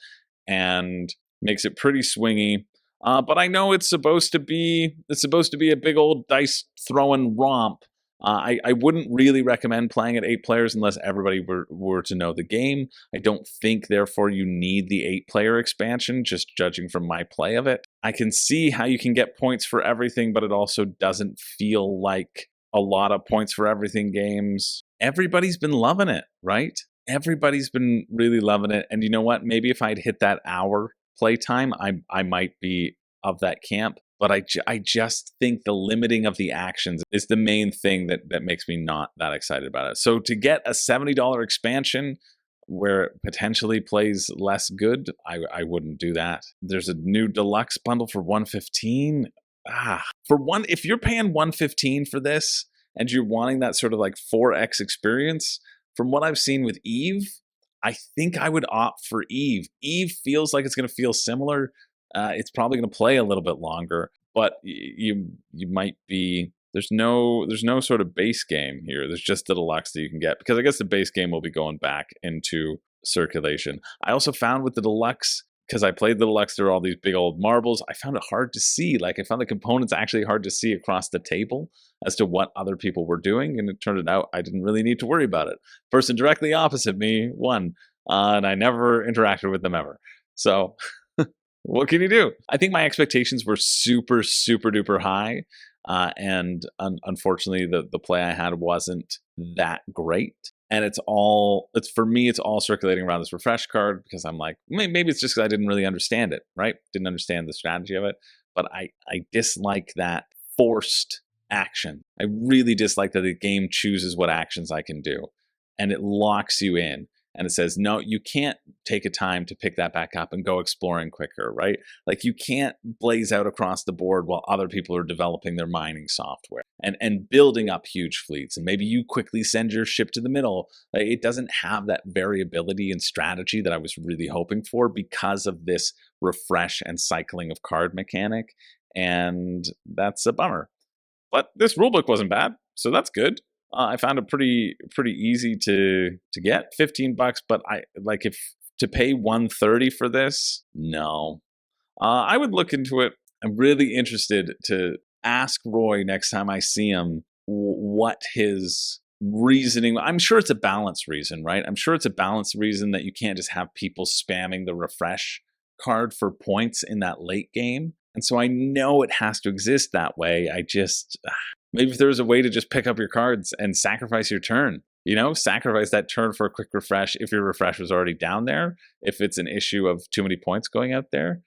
[SPEAKER 1] and makes it pretty swingy. But I know it's supposed to be a big old dice throwing romp. I wouldn't really recommend playing at 8 players unless everybody were to know the game. I don't think, therefore, you need the 8-player expansion, just judging from my play of it. I can see how you can get points for everything, but it also doesn't feel like a lot of points for everything games. Everybody's been loving it, right? Everybody's been really loving it. And you know what? Maybe if I'd hit that hour playtime, I might be of that camp. But I just think the limiting of the actions is the main thing that makes me not that excited about it. So to get a $70 expansion where it potentially plays less good, I wouldn't do that. There's a new deluxe bundle for 115. If you're paying 115 for this and you're wanting that sort of like 4x experience, from what I've seen with Eve, I think I would opt for Eve. Eve feels like it's going to feel similar. It's probably going to play a little bit longer, but you might be. There's no sort of base game here. There's just the deluxe that you can get, because I guess the base game will be going back into circulation. I also found with the deluxe, because I played the deluxe, there are all these big old marbles. I found it hard to see. Like, I found the components actually hard to see across the table as to what other people were doing, and it turned out I didn't really need to worry about it. Person directly opposite me won, and I never interacted with them ever. So what can you do? I think my expectations were super, super duper high. And unfortunately, the play I had wasn't that great. And for me, it's all circulating around this refresh card, because I'm like, maybe it's just because I didn't really understand it, right? Didn't understand the strategy of it. But I dislike that forced action. I really dislike that the game chooses what actions I can do, and it locks you in. And it says, no, you can't take a time to pick that back up and go exploring quicker, right? Like, you can't blaze out across the board while other people are developing their mining software and building up huge fleets. And maybe you quickly send your ship to the middle. Like, it doesn't have that variability and strategy that I was really hoping for, because of this refresh and cycling of card mechanic. And that's a bummer. But this rulebook wasn't bad, so that's good. I found it pretty easy to get, $15, but if to pay $130 for this, no. I would look into it. I'm really interested to ask Roy next time I see him what his reasoning. I'm sure it's a balanced reason, right? I'm sure it's a balanced reason that you can't just have people spamming the refresh card for points in that late game. And so I know it has to exist that way. I just, maybe if there was a way to just pick up your cards and sacrifice your turn, sacrifice that turn for a quick refresh if your refresh was already down there, if it's an issue of too many points going out there,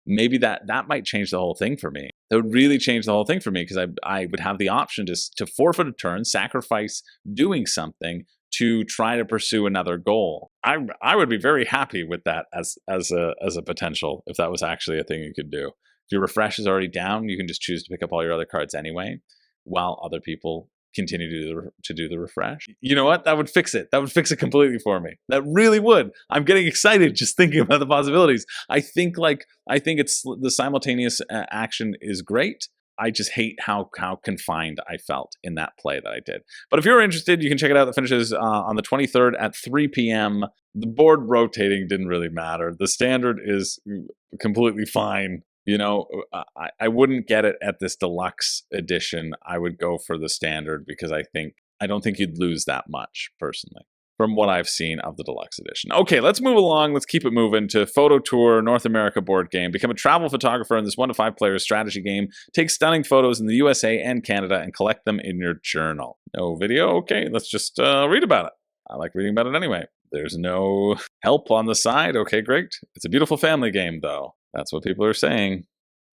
[SPEAKER 1] maybe that might change the whole thing for me. That would really change the whole thing for me, because I would have the option to forfeit a turn, sacrifice doing something to try to pursue another goal. I would be very happy with that as a potential, if that was actually a thing you could do. If your refresh is already down, you can just choose to pick up all your other cards anyway, while other people continue to do the refresh. You know what? That would fix it. That would fix it completely for me. That really would. I'm getting excited just thinking about the possibilities. I think it's the simultaneous action is great. I just hate how confined I felt in that play that I did. But if you're interested, you can check it out. The finishes on the 23rd at 3 p.m. The board rotating didn't really matter. The standard is completely fine. I wouldn't get it at this deluxe edition. I would go for the standard, because I don't think you'd lose that much, personally, from what I've seen of the deluxe edition. Okay, let's move along. Let's keep it moving to Photo Tour North America board game. Become a travel photographer in this 1 to 5 player strategy game. Take stunning photos in the USA and Canada and collect them in your journal. No video? Okay, let's just read about it. I like reading about it anyway. There's no help on the side. Okay, great. It's a beautiful family game, though. That's what people are saying.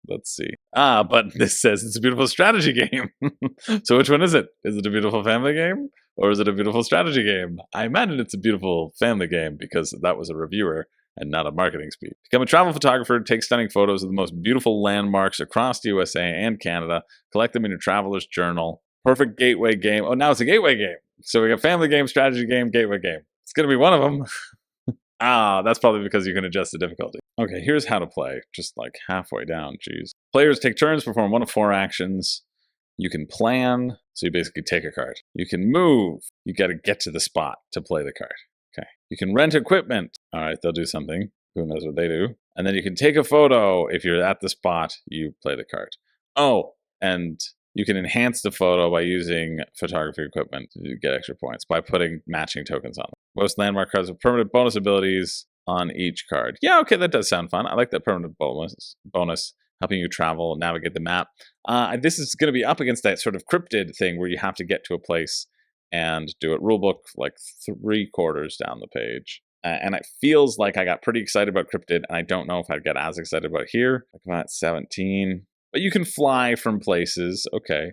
[SPEAKER 1] Let's see. But this says it's a beautiful strategy game. So which one is it? Is it a beautiful family game, or is it a beautiful strategy game? I imagine it's a beautiful family game, because that was a reviewer and not a marketing speech. Become a travel photographer, take stunning photos of the most beautiful landmarks across the USA and Canada, collect them in your traveler's journal. Perfect gateway game. Oh, now it's a gateway game. So we got family game, strategy game, gateway game. It's going to be one of them. That's probably because you can adjust the difficulty. Okay, here's how to play. Just like halfway down, jeez. Players take turns, perform 1 of 4 actions. You can plan, so you basically take a card. You can move. You got to get to the spot to play the card. Okay. You can rent equipment. All right, they'll do something. Who knows what they do? And then you can take a photo. If you're at the spot, you play the card. Oh, and you can enhance the photo by using photography equipment to get extra points by putting matching tokens on them. Most landmark cards have permanent bonus abilities on each card. Yeah, okay, that does sound fun. I like that permanent bonus helping you travel, navigate the map. This is going to be up against that sort of cryptid thing where you have to get to a place and do it. Rulebook like 3/4 down the page. And it feels like I got pretty excited about cryptid, and I don't know if I'd get as excited about here. Like I'm at 17. But you can fly from places. Okay.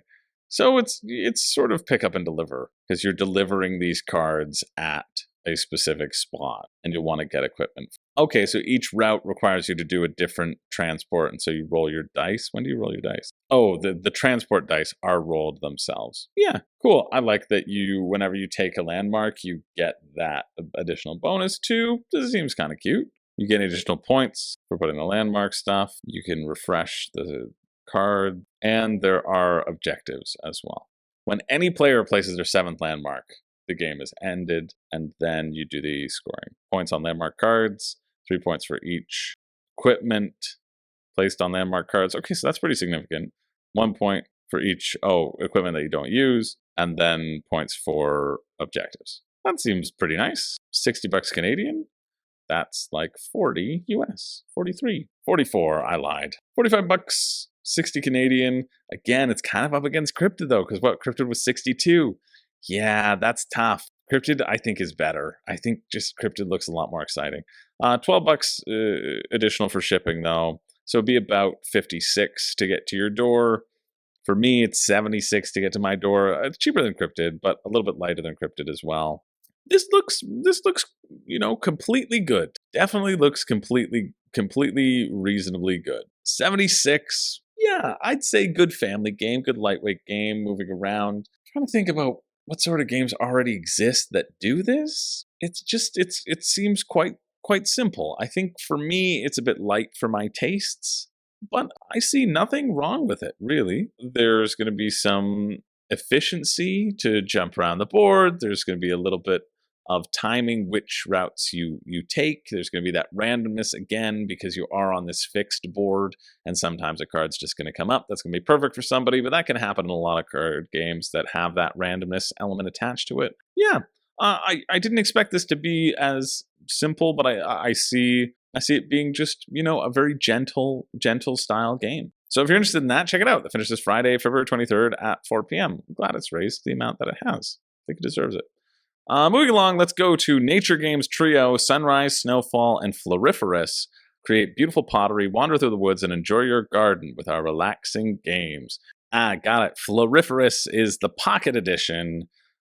[SPEAKER 1] So it's sort of pick up and deliver, because you're delivering these cards at a specific spot, and you'll want to get equipment. Okay, so each route requires you to do a different transport, and so you roll your dice. When do you roll your dice? Oh, the transport dice are rolled themselves. Yeah, cool. I like that whenever you take a landmark, you get that additional bonus too. This seems kind of cute. You get additional points for putting the landmark stuff. You can refresh the card, and there are objectives as well. When any player places their 7th landmark, the game is ended, and then you do the scoring. Points on landmark cards, 3 points for each equipment placed on landmark cards. Okay, so that's pretty significant. 1 point for each equipment that you don't use, and then points for objectives. That seems pretty nice. $60 Canadian. That's like 40 US. 43. 44, I lied. $45, 60 Canadian. Again, it's kind of up against Cryptid though, because Cryptid was 62. Yeah, that's tough. Cryptid, I think, is better. I think just Cryptid looks a lot more exciting. $12 additional for shipping though. So it'd be about 56 to get to your door. For me, it's 76 to get to my door. It's cheaper than Cryptid, but a little bit lighter than Cryptid as well. This looks, completely good. Definitely looks completely reasonably good. 76, yeah, I'd say good family game, good lightweight game, moving around. I'm trying to think about what sort of games already exist that do this. It seems quite simple. I think for me, it's a bit light for my tastes, but I see nothing wrong with it, really. There's going to be some efficiency to jump around the board. There's going to be a little bit of timing which routes you take. There's going to be that randomness again because you are on this fixed board, and sometimes a card's just going to come up. That's going to be perfect for somebody, but that can happen in a lot of card games that have that randomness element attached to it. Yeah, I didn't expect this to be as simple, but I see it being just, a very gentle style game. So if you're interested in that, check it out. It finishes Friday, February 23rd at 4 p.m. I'm glad it's raised the amount that it has. I think it deserves it. Moving along, let's go to Nature Games Trio, Sunrise, Snowfall, and Floriferous. Create beautiful pottery, wander through the woods, and enjoy your garden with our relaxing games. Got it. Floriferous is the Pocket Edition,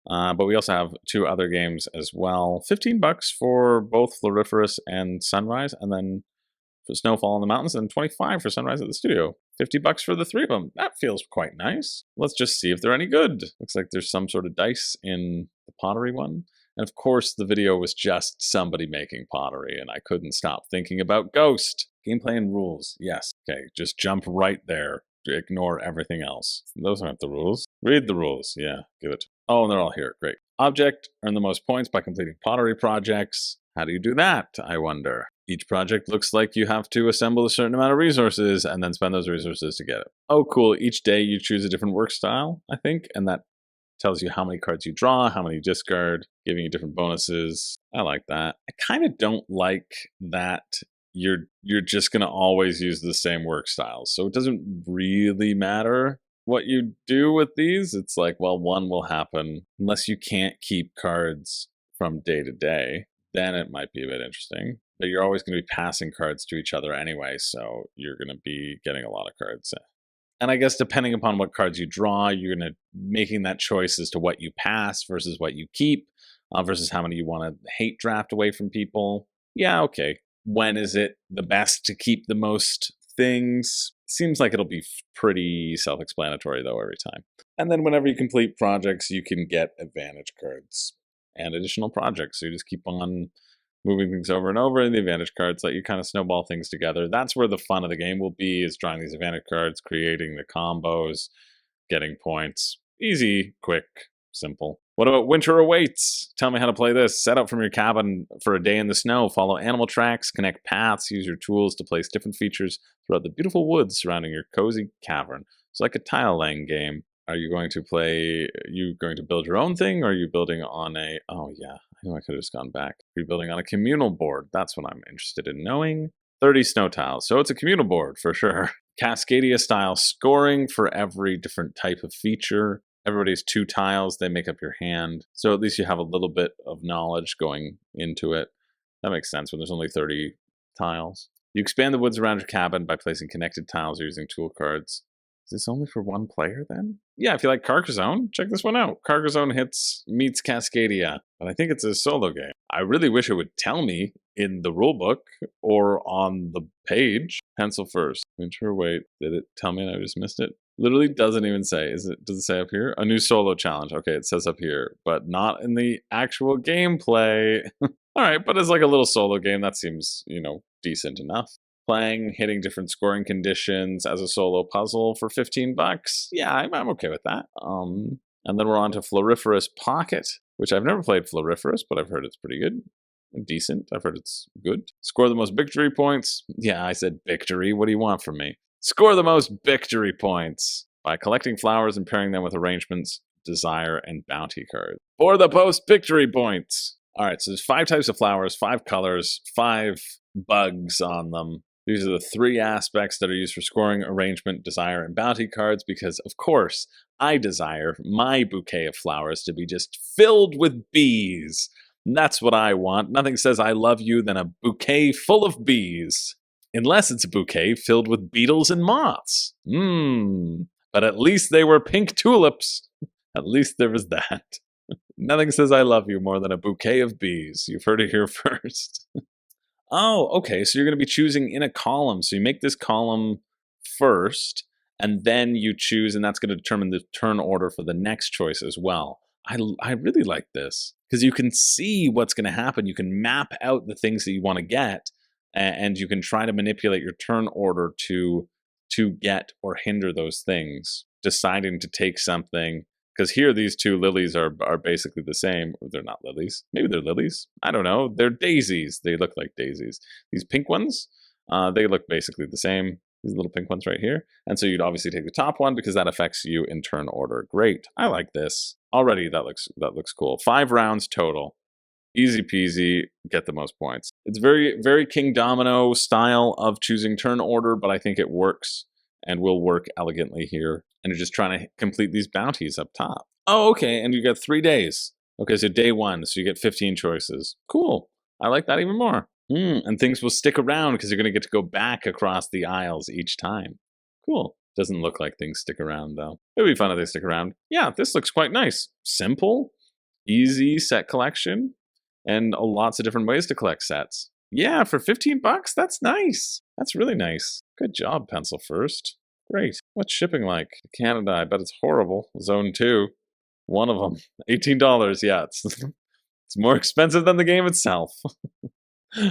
[SPEAKER 1] but we also have 2 other games as well. $15 for both Floriferous and Sunrise, and then for Snowfall in the Mountains, and $25 for Sunrise at the Studio. $50 for the 3 of them. That feels quite nice. Let's just see if they're any good. Looks like there's some sort of dice in the pottery one. And of course, the video was just somebody making pottery, and I couldn't stop thinking about Ghost. Gameplay and rules. Yes. Okay, just jump right there. Ignore everything else. Those aren't the rules. Read the rules. Yeah, give it. Oh, and they're all here. Great. Object, earn the most points by completing pottery projects. How do you do that, I wonder? Each project looks like you have to assemble a certain amount of resources and then spend those resources to get it. Oh, cool. Each day you choose a different work style, I think, and that tells you how many cards you draw, how many you discard, giving you different bonuses. I like that. I kind of don't like that you're just going to always use the same work styles. So it doesn't really matter what you do with these. It's like, well, one will happen unless you can't keep cards from day to day. Then it might be a bit interesting. But you're always going to be passing cards to each other anyway, so you're going to be getting a lot of cards. And I guess depending upon what cards you draw, you're going to making that choice as to what you pass versus what you keep, versus how many you want to hate draft away from people. Yeah, okay. When is it the best to keep the most things? Seems like it'll be pretty self-explanatory, though, every time. And then whenever you complete projects, you can get advantage cards and additional projects. So you just keep on moving things over and over, and the advantage cards let you kind of snowball things together. That's where the fun of the game will be, is drawing these advantage cards, creating the combos, getting points. Easy, quick, simple. What about Winter Awaits? Tell me how to play this. Set out from your cabin for a day in the snow. Follow animal tracks, connect paths, use your tools to place different features throughout the beautiful woods surrounding your cozy cavern. It's like a tile-laying game. Are you going to build your own thing, or are you building on a, oh yeah, I know I could have just gone back. You're building on a communal board. That's what I'm interested in knowing. 30 snow tiles. So it's a communal board for sure. Cascadia style scoring for every different type of feature. Everybody's 2 tiles. They make up your hand. So at least you have a little bit of knowledge going into it. That makes sense when there's only 30 tiles. You expand the woods around your cabin by placing connected tiles or using tool cards. Is this only for one player then? Yeah, if you like Carcassonne, check this one out. Carcassonne meets Cascadia, but I think it's a solo game. I really wish it would tell me in the rulebook or on the page. Pencil first. Winter, wait, did it tell me and I just missed it? Literally doesn't even say. Does it say up here? A new solo challenge. Okay, it says up here, but not in the actual gameplay. All right, but it's like a little solo game. That seems, decent enough. Playing, hitting different scoring conditions as a solo puzzle for $15. Yeah, I'm okay with that. And then we're on to Floriferous Pocket, which I've never played Floriferous, but I've heard it's pretty good. Decent. I've heard it's good. Score the most victory points. Yeah, I said victory. What do you want from me? Score the most victory points by collecting flowers and pairing them with arrangements, desire, and bounty cards. For the most victory points. All right, so there's 5 types of flowers, 5 colors, 5 bugs on them. These are the 3 aspects that are used for scoring, arrangement, desire, and bounty cards because, of course, I desire my bouquet of flowers to be just filled with bees. And that's what I want. Nothing says I love you than a bouquet full of bees. Unless it's a bouquet filled with beetles and moths. But at least they were pink tulips. At least there was that. Nothing says I love you more than a bouquet of bees. You've heard it here first. Oh, okay, so you're going to be choosing in a column. So you make this column first, and then you choose, and that's going to determine the turn order for the next choice as well. I really like this, because you can see what's going to happen. You can map out the things that you want to get, and you can try to manipulate your turn order to get or hinder those things, deciding to take something. Because here, these 2 lilies are basically the same. They're not lilies. Maybe they're lilies. I don't know. They're daisies. They look like daisies. These pink ones, they look basically the same. These little pink ones right here. And so you'd obviously take the top one because that affects you in turn order. Great. I like this. Already, that looks cool. 5 rounds total. Easy peasy. Get the most points. It's very, very King Domino style of choosing turn order, but I think it works and will work elegantly here. And you're just trying to complete these bounties up top. Oh, okay, and you get 3 days. Okay, so day 1, so you get 15 choices. Cool. I like that even more. And things will stick around because you're going to get to go back across the aisles each time. Cool. Doesn't look like things stick around, though. It would be fun if they stick around. Yeah, this looks quite nice. Simple, easy set collection, and lots of different ways to collect sets. Yeah, for $15, that's nice. That's really nice. Good job, Pencil First. Great. What's shipping like? Canada, I bet it's horrible. Zone 2. One of them. $18. Yeah, it's more expensive than the game itself.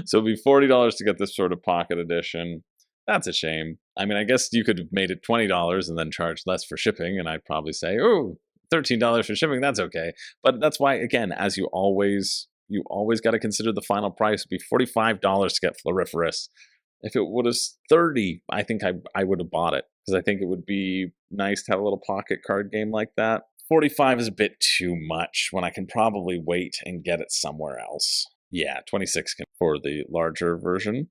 [SPEAKER 1] So it'd be $40 to get this sort of pocket edition. That's a shame. I mean, I guess you could have made it $20 and then charged less for shipping, and I'd probably say, oh, $13 for shipping, that's okay. But that's why, again, as you always got to consider the final price. It'd be $45 to get Floriferous. If it was $30, I think I would have bought it, because I think it would be nice to have a little pocket card game like that. $45 is a bit too much when I can probably wait and get it somewhere else. Yeah, $26 for the larger version.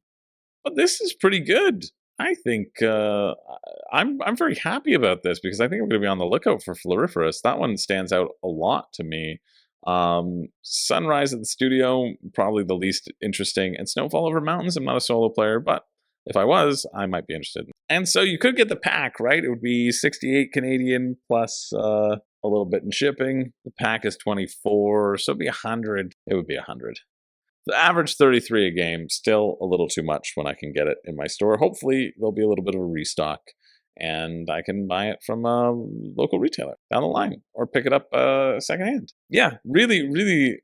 [SPEAKER 1] But this is pretty good. I think I'm very happy about this, because I think I'm going to be on the lookout for Floriferous. That one stands out a lot to me. Sunrise at the Studio, probably the least interesting, and Snowfall over Mountains. I'm not a solo player, but if I was, I might be interested. And so you could get the pack, right? It would be 68 Canadian plus a little bit in shipping. The pack is 24, so it'd be 100. It would be 100. The average 33 a game, still a little too much when I can get it in my store. Hopefully there'll be a little bit of a restock, and I can buy it from a local retailer down the line, or pick it up secondhand. Yeah, really, really,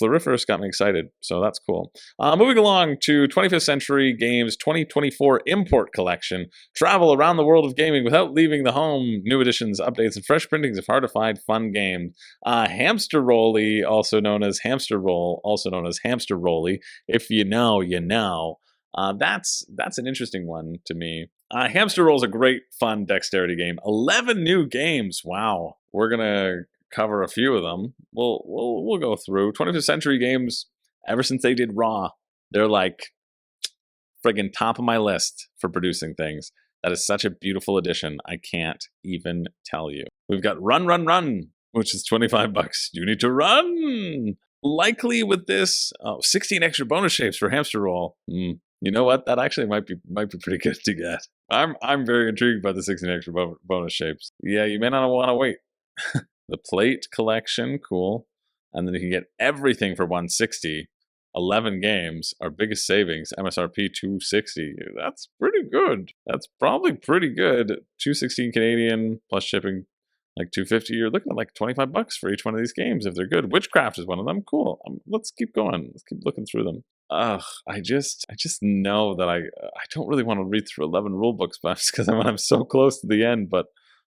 [SPEAKER 1] Floriferous got me excited, so that's cool. Moving along to 25th Century Games 2024 Import Collection. Travel around the world of gaming without leaving the home. New editions, updates, and fresh printings of hard-to-find fun games. Hamster Rolly, also known as Hamester Roll, also known as Hamester Rolly. If you know, you know. That's an interesting one to me. Hamster Roll is a great, fun dexterity game. 11 new games. Wow. We're gonna cover a few of them. We'll go through 25th Century Games. Ever since they did Raw, they're like friggin' top of my list for producing things. That is such a beautiful addition. I can't even tell you. We've got Run, Run, Run, which is $25. You need to run. Likely with this, 16 extra bonus shapes for Hamster Roll. You know what? That actually might be pretty good to get. I'm very intrigued by the 16 extra bonus shapes. Yeah, you may not want to wait. The plate collection, cool. And then you can get everything for 160. 11 games, our biggest savings, MSRP 260. That's pretty good. That's probably pretty good. 216 Canadian plus shipping, like 250. You're looking at like $25 for each one of these games if they're good. Witchcraft is one of them. Cool. Let's keep going. Let's keep looking through them. Ugh, I just know that I don't really want to read through 11 rule books because I'm so close to the end, but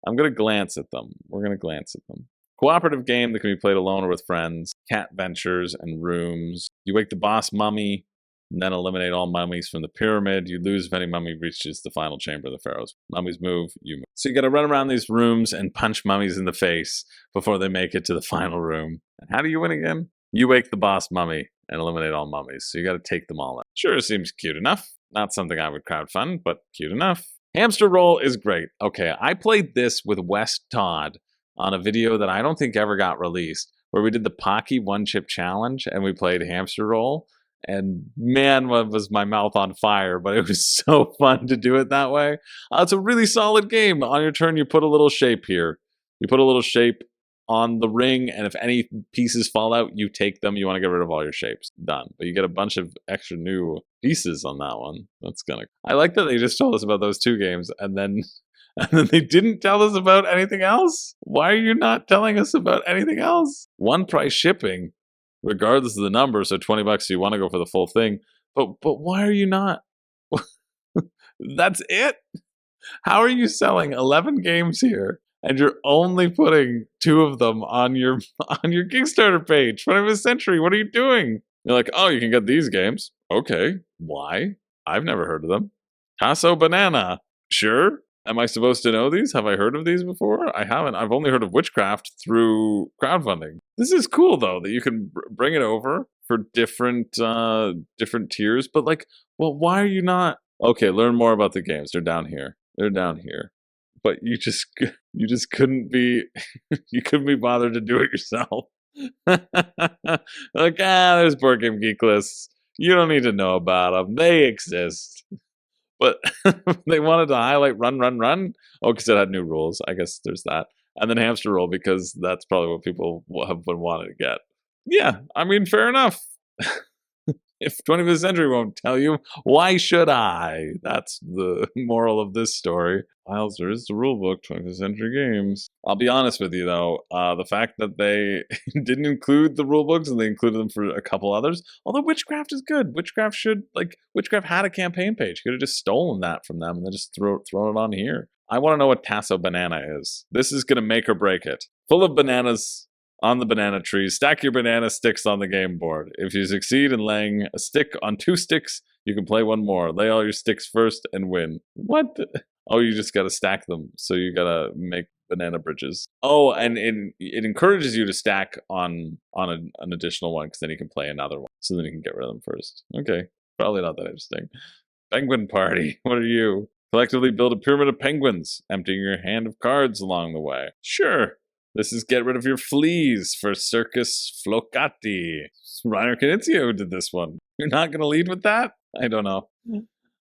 [SPEAKER 1] I'm going to glance at them. We're going to glance at them. Cooperative game that can be played alone or with friends. Cat ventures and rooms. You wake the boss mummy, and then eliminate all mummies from the pyramid. You lose if any mummy reaches the final chamber of the pharaohs. Mummies move, you move. So you got to run around these rooms and punch mummies in the face before they make it to the final room. And how do you win again? You wake the boss mummy and eliminate all mummies. So you got to take them all out. Sure, seems cute enough. Not something I would crowdfund, but cute enough. Hamster Roll is great. Okay, I played this with Wes Todd on a video that I don't think ever got released, where we did the Pocky one-chip challenge and we played Hamster Roll. And man, was my mouth on fire, but it was so fun to do it that way. It's a really solid game. On your turn, you put a little shape here. You put a little shape on the ring, and if any pieces fall out, you take them. You want to get rid of all your shapes. Done. But you get a bunch of extra new pieces on that one. That's gonna... I like that they just told us about those two games, and then they didn't tell us about anything else? Why are you not telling us about anything else? One price shipping, regardless of the number, so $20 you want to go for the full thing. But why are you not? That's it? How are you selling 11 games here and you're only putting 2 of them on your Kickstarter page? 21st Century, what are you doing? You're like, oh, you can get these games. Okay, why? I've never heard of them. Tasso Banana, sure. Am I supposed to know these? Have I heard of these before? I haven't. I've only heard of Witchcraft through crowdfunding. This is cool, though, that you can bring it over for different tiers. But, like, well, why are you not... Okay, learn more about the games. They're down here. They're down here. But you just couldn't be... you couldn't be bothered to do it yourself. Like, there's Board Game Geek lists. You don't need to know about them. They exist. But they wanted to highlight Run. Oh, because it had new rules. I guess there's that. And then Hamster Roll, because that's probably what people have been wanting to get. Yeah, I mean, fair enough. If 21st Century won't tell you, why should I? That's the moral of this story. Miles, there is the rulebook, 21st Century Games. I'll be honest with you, though. The fact that they didn't include the rulebooks and they included them for a couple others, although Witchcraft is good. Witchcraft had a campaign page. Could have just stolen that from them and then just thrown it on here. I want to know what Tasso Banana is. This is going to make or break it. Full of bananas on the banana trees. Stack your banana sticks on the game board. If you succeed in laying a stick on 2 sticks, you can play one more. Lay all your sticks first and win. What? Oh, you just got to stack them. So you got to make banana bridges. Oh, and it encourages you to stack on an additional one, because then you can play another one. So then you can get rid of them first. Okay, probably not that interesting. Penguin Party. What are you? Collectively build a pyramid of penguins, emptying your hand of cards along the way. Sure. This is get rid of your fleas for Circus Flocati. Reiner Knizia did this one. You're not going to lead with that? I don't know.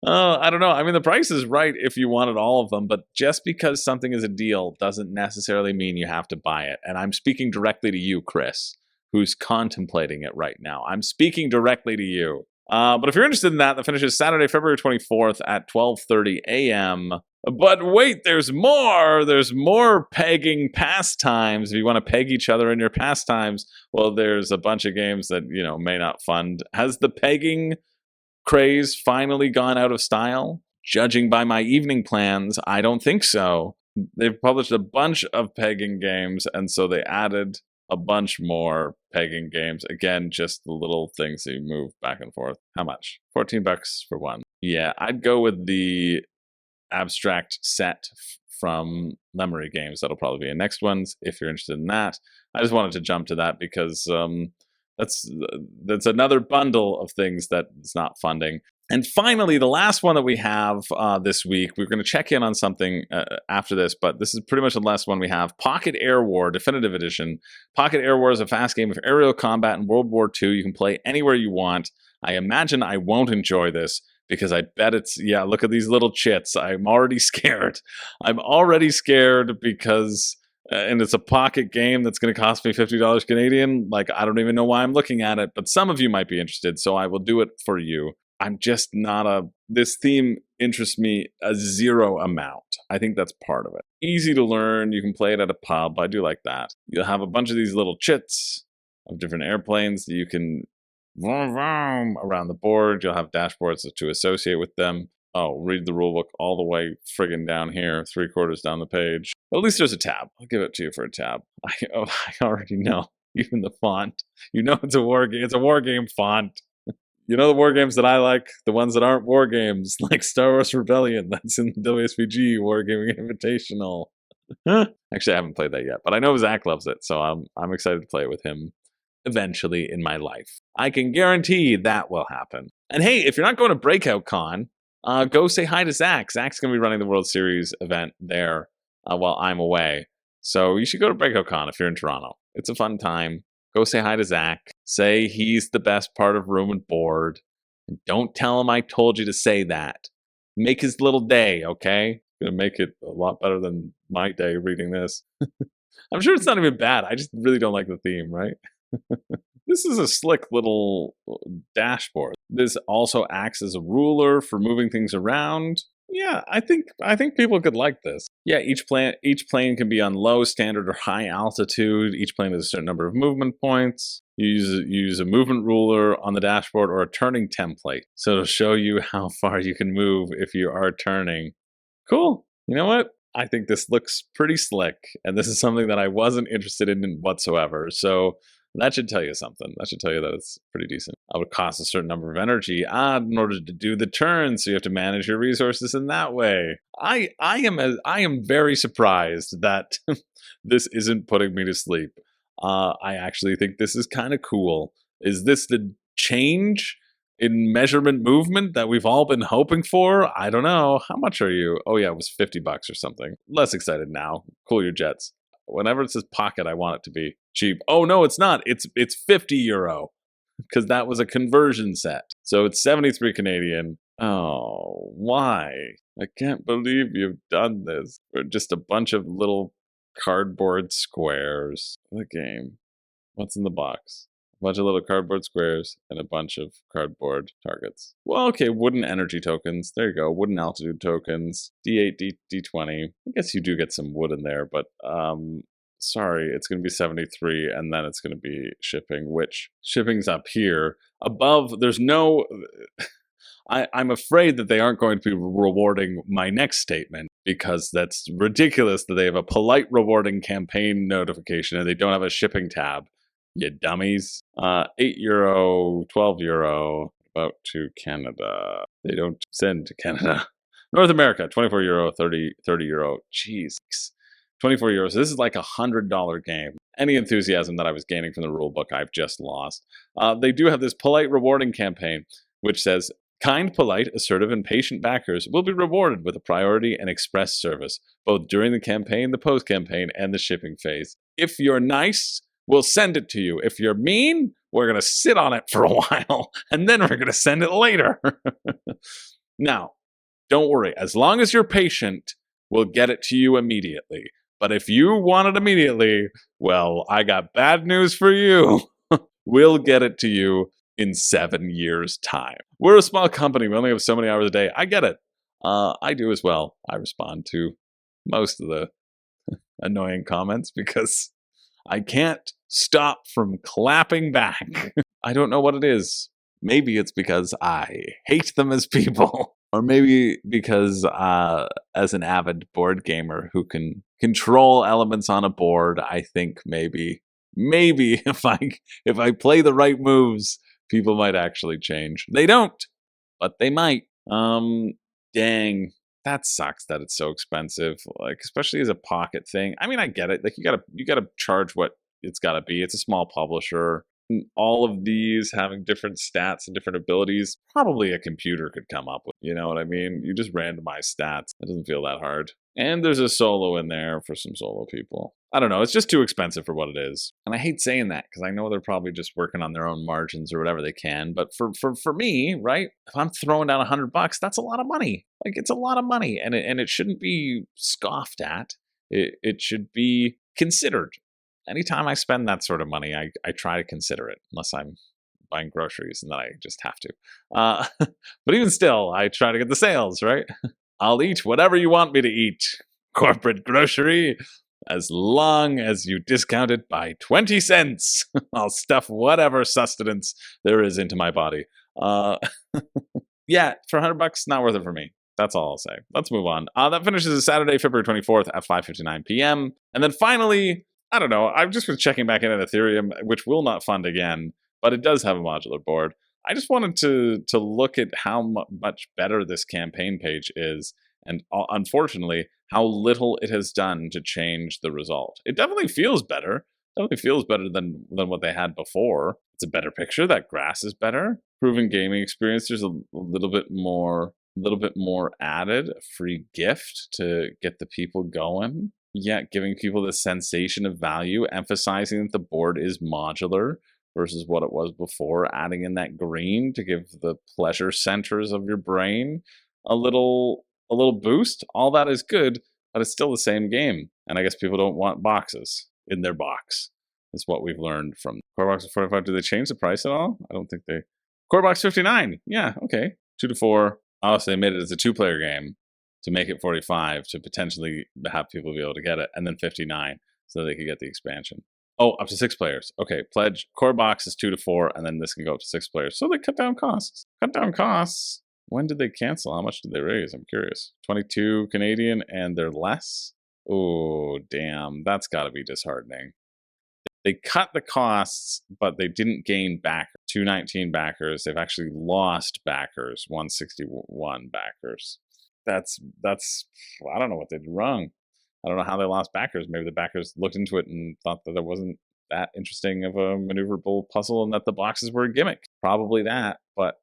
[SPEAKER 1] I don't know. I mean, the price is right if you wanted all of them, but just because something is a deal doesn't necessarily mean you have to buy it. And I'm speaking directly to you, Chris, who's contemplating it right now. I'm speaking directly to you. But if you're interested in that, the finish is Saturday, February 24th at 12:30 a.m. But wait, there's more! There's more pegging pastimes. If you want to peg each other in your pastimes, well, there's a bunch of games that, may not fund. Has the pegging craze finally gone out of style? Judging by my evening plans, I don't think so. They've published a bunch of pegging games, and so they added a bunch more pegging games. Again, just the little things that you move back and forth. How much? $14 for one. Yeah, I'd go with the abstract set from Memory Games. That'll probably be in next ones if you're interested in that. I just wanted to jump to that because that's another bundle of things that is not funding. And finally, the last one that we have this week, we're going to check in on something after this, but this is pretty much the last one we have. Pocket Air War Definitive Edition. Pocket Air War is a fast game of aerial combat in World War II. You can play anywhere you want. I imagine I won't enjoy this because I bet it's, yeah, look at these little chits. I'm already scared. I'm already scared because, and it's a pocket game that's going to cost me $50 Canadian. Like, I don't even know why I'm looking at it, but some of you might be interested, so I will do it for you. I'm just not this theme interests me a zero amount. I think that's part of it. Easy to learn. You can play it at a pub. I do like that. You'll have a bunch of these little chits of different airplanes that you can vroom, vroom around the board. You'll have dashboards to associate with them. Oh, read the rulebook all the way friggin' down here, 3/4 down the page. Well, at least there's a tab. I'll give it to you for a tab. I already know. Even the font. You know it's a war game. It's a war game font. You know the war games that I like? The ones that aren't war games, like Star Wars Rebellion. That's in the WSBG Wargaming Invitational. Actually, I haven't played that yet, but I know Zach loves it, so I'm excited to play it with him eventually in my life. I can guarantee that will happen. And hey, if you're not going to Breakout Con, go say hi to Zach. Zach's going to be running the World Series event there while I'm away. So you should go to Breakout Con if you're in Toronto. It's a fun time. Go say hi to Zach. Say he's the best part of Room and Board. And don't tell him I told you to say that. Make his little day, okay? Gonna make it a lot better than my day reading this. I'm sure it's not even bad. I just really don't like the theme, right? This is a slick little dashboard. This also acts as a ruler for moving things around. Yeah, I think people could like this. Yeah, each plane can be on low, standard, or high altitude. Each plane has a certain number of movement points. You use a movement ruler on the dashboard or a turning template. So it'll show you how far you can move if you are turning. Cool. You know what? I think this looks pretty slick, and this is something that I wasn't interested in whatsoever. So that should tell you something. That should tell you that it's pretty decent. It would cost a certain number of energy in order to do the turn, so you have to manage your resources in that way. I am very surprised that this isn't putting me to sleep. I actually think this is kind of cool. Is this the change in measurement movement that we've all been hoping for? I don't know. How much are you? Oh yeah, it was $50 or something. Less excited now. Cool your jets. Whenever it says pocket, I want it to be cheap. Oh no, it's not. It's €50 because that was a conversion set. So it's 73 Canadian. Oh, why? I can't believe you've done this. For just a bunch of little cardboard squares. The game. What's in the box? A bunch of little cardboard squares and a bunch of cardboard targets. Well, okay, wooden energy tokens. There you go. Wooden altitude tokens. D8, D20. I guess you do get some wood in there, but sorry, it's going to be 73, and then it's going to be shipping, which shipping's up here. Above, there's no... I'm afraid that they aren't going to be rewarding my next statement, because that's ridiculous that they have a polite rewarding campaign notification and they don't have a shipping tab. You dummies. €8, €12, about to Canada. They don't send to Canada. North America, €24, €30. Jeez. €24. This is like $100 game. Any enthusiasm that I was gaining from the rulebook, I've just lost. They do have this polite rewarding campaign, which says, kind, polite, assertive, and patient backers will be rewarded with a priority and express service, both during the campaign, the post-campaign, and the shipping phase. If you're nice, we'll send it to you. If you're mean, we're going to sit on it for a while, and then we're going to send it later. Now, don't worry. As long as you're patient, we'll get it to you immediately. But if you want it immediately, well, I got bad news for you. We'll get it to you in 7 years' time. We're a small company. We only have so many hours a day. I get it. I do as well. I respond to most of the annoying comments because I can't stop from clapping back. I don't know what it is. Maybe it's because I hate them as people. Or maybe because as an avid board gamer who can control elements on a board, I think maybe if I play the right moves, people might actually change. They don't, but they might. Dang, that sucks that it's so expensive. Like, especially as a pocket thing. I mean, I get it. Like, you gotta charge what it's gotta be. It's a small publisher. all of these having different stats and different abilities, probably a computer could come up with. You know what I mean? You just randomize stats. It doesn't feel that hard. And there's a solo in there for some solo people. I don't know. It's just too expensive for what it is. And I hate saying that because I know they're probably just working on their own margins or whatever they can. But for me, right, if I'm throwing down $100, that's a lot of money. Like, it's a lot of money. And it shouldn't be scoffed at. It should be considered. Anytime I spend that sort of money, I try to consider it, unless I'm buying groceries and then I just have to. But even still, I try to get the sales, right? I'll eat whatever you want me to eat, corporate grocery, as long as you discount it by 20 cents. I'll stuff whatever sustenance there is into my body. Yeah, for $100, not worth it for me. That's all I'll say. Let's move on. That finishes Saturday, February 24th at 5:59 p.m. And then finally, I don't know, I've just been checking back in at Etherium, which will not fund again, but it does have a modular board. I just wanted to look at how much better this campaign page is, and unfortunately, how little it has done to change the result. It definitely feels better. Definitely feels better than what they had before. It's a better picture. That grass is better. Proven gaming experience. There's a little bit more added. A free gift to get the people going. Yeah, giving people the sensation of value, emphasizing that the board is modular versus what it was before, adding in that green to give the pleasure centers of your brain a little boost. All that is good, but it's still the same game. And I guess people don't want boxes in their box, is what we've learned from Core Box of 45. Do they change the price at all? I don't think they. Core Box 59. Yeah, okay. 2 to 4. Oh, so they made it as a 2-player game to make it 45 to potentially have people be able to get it, and then 59 so they could get the expansion. Oh, up to 6 players. Okay, pledge. Core Box is 2 to 4, and then this can go up to 6 players. So they cut down costs. Cut down costs. When did they cancel? How much did they raise? I'm curious. 22 Canadian, and they're less? Oh, damn. That's got to be disheartening. They cut the costs, but they didn't gain back 219 backers. They've actually lost backers, 161 backers. That's I don't know what they did wrong. I don't know how they lost backers. Maybe the backers looked into it and thought that it wasn't that interesting of a maneuverable puzzle and that the boxes were a gimmick. Probably that, but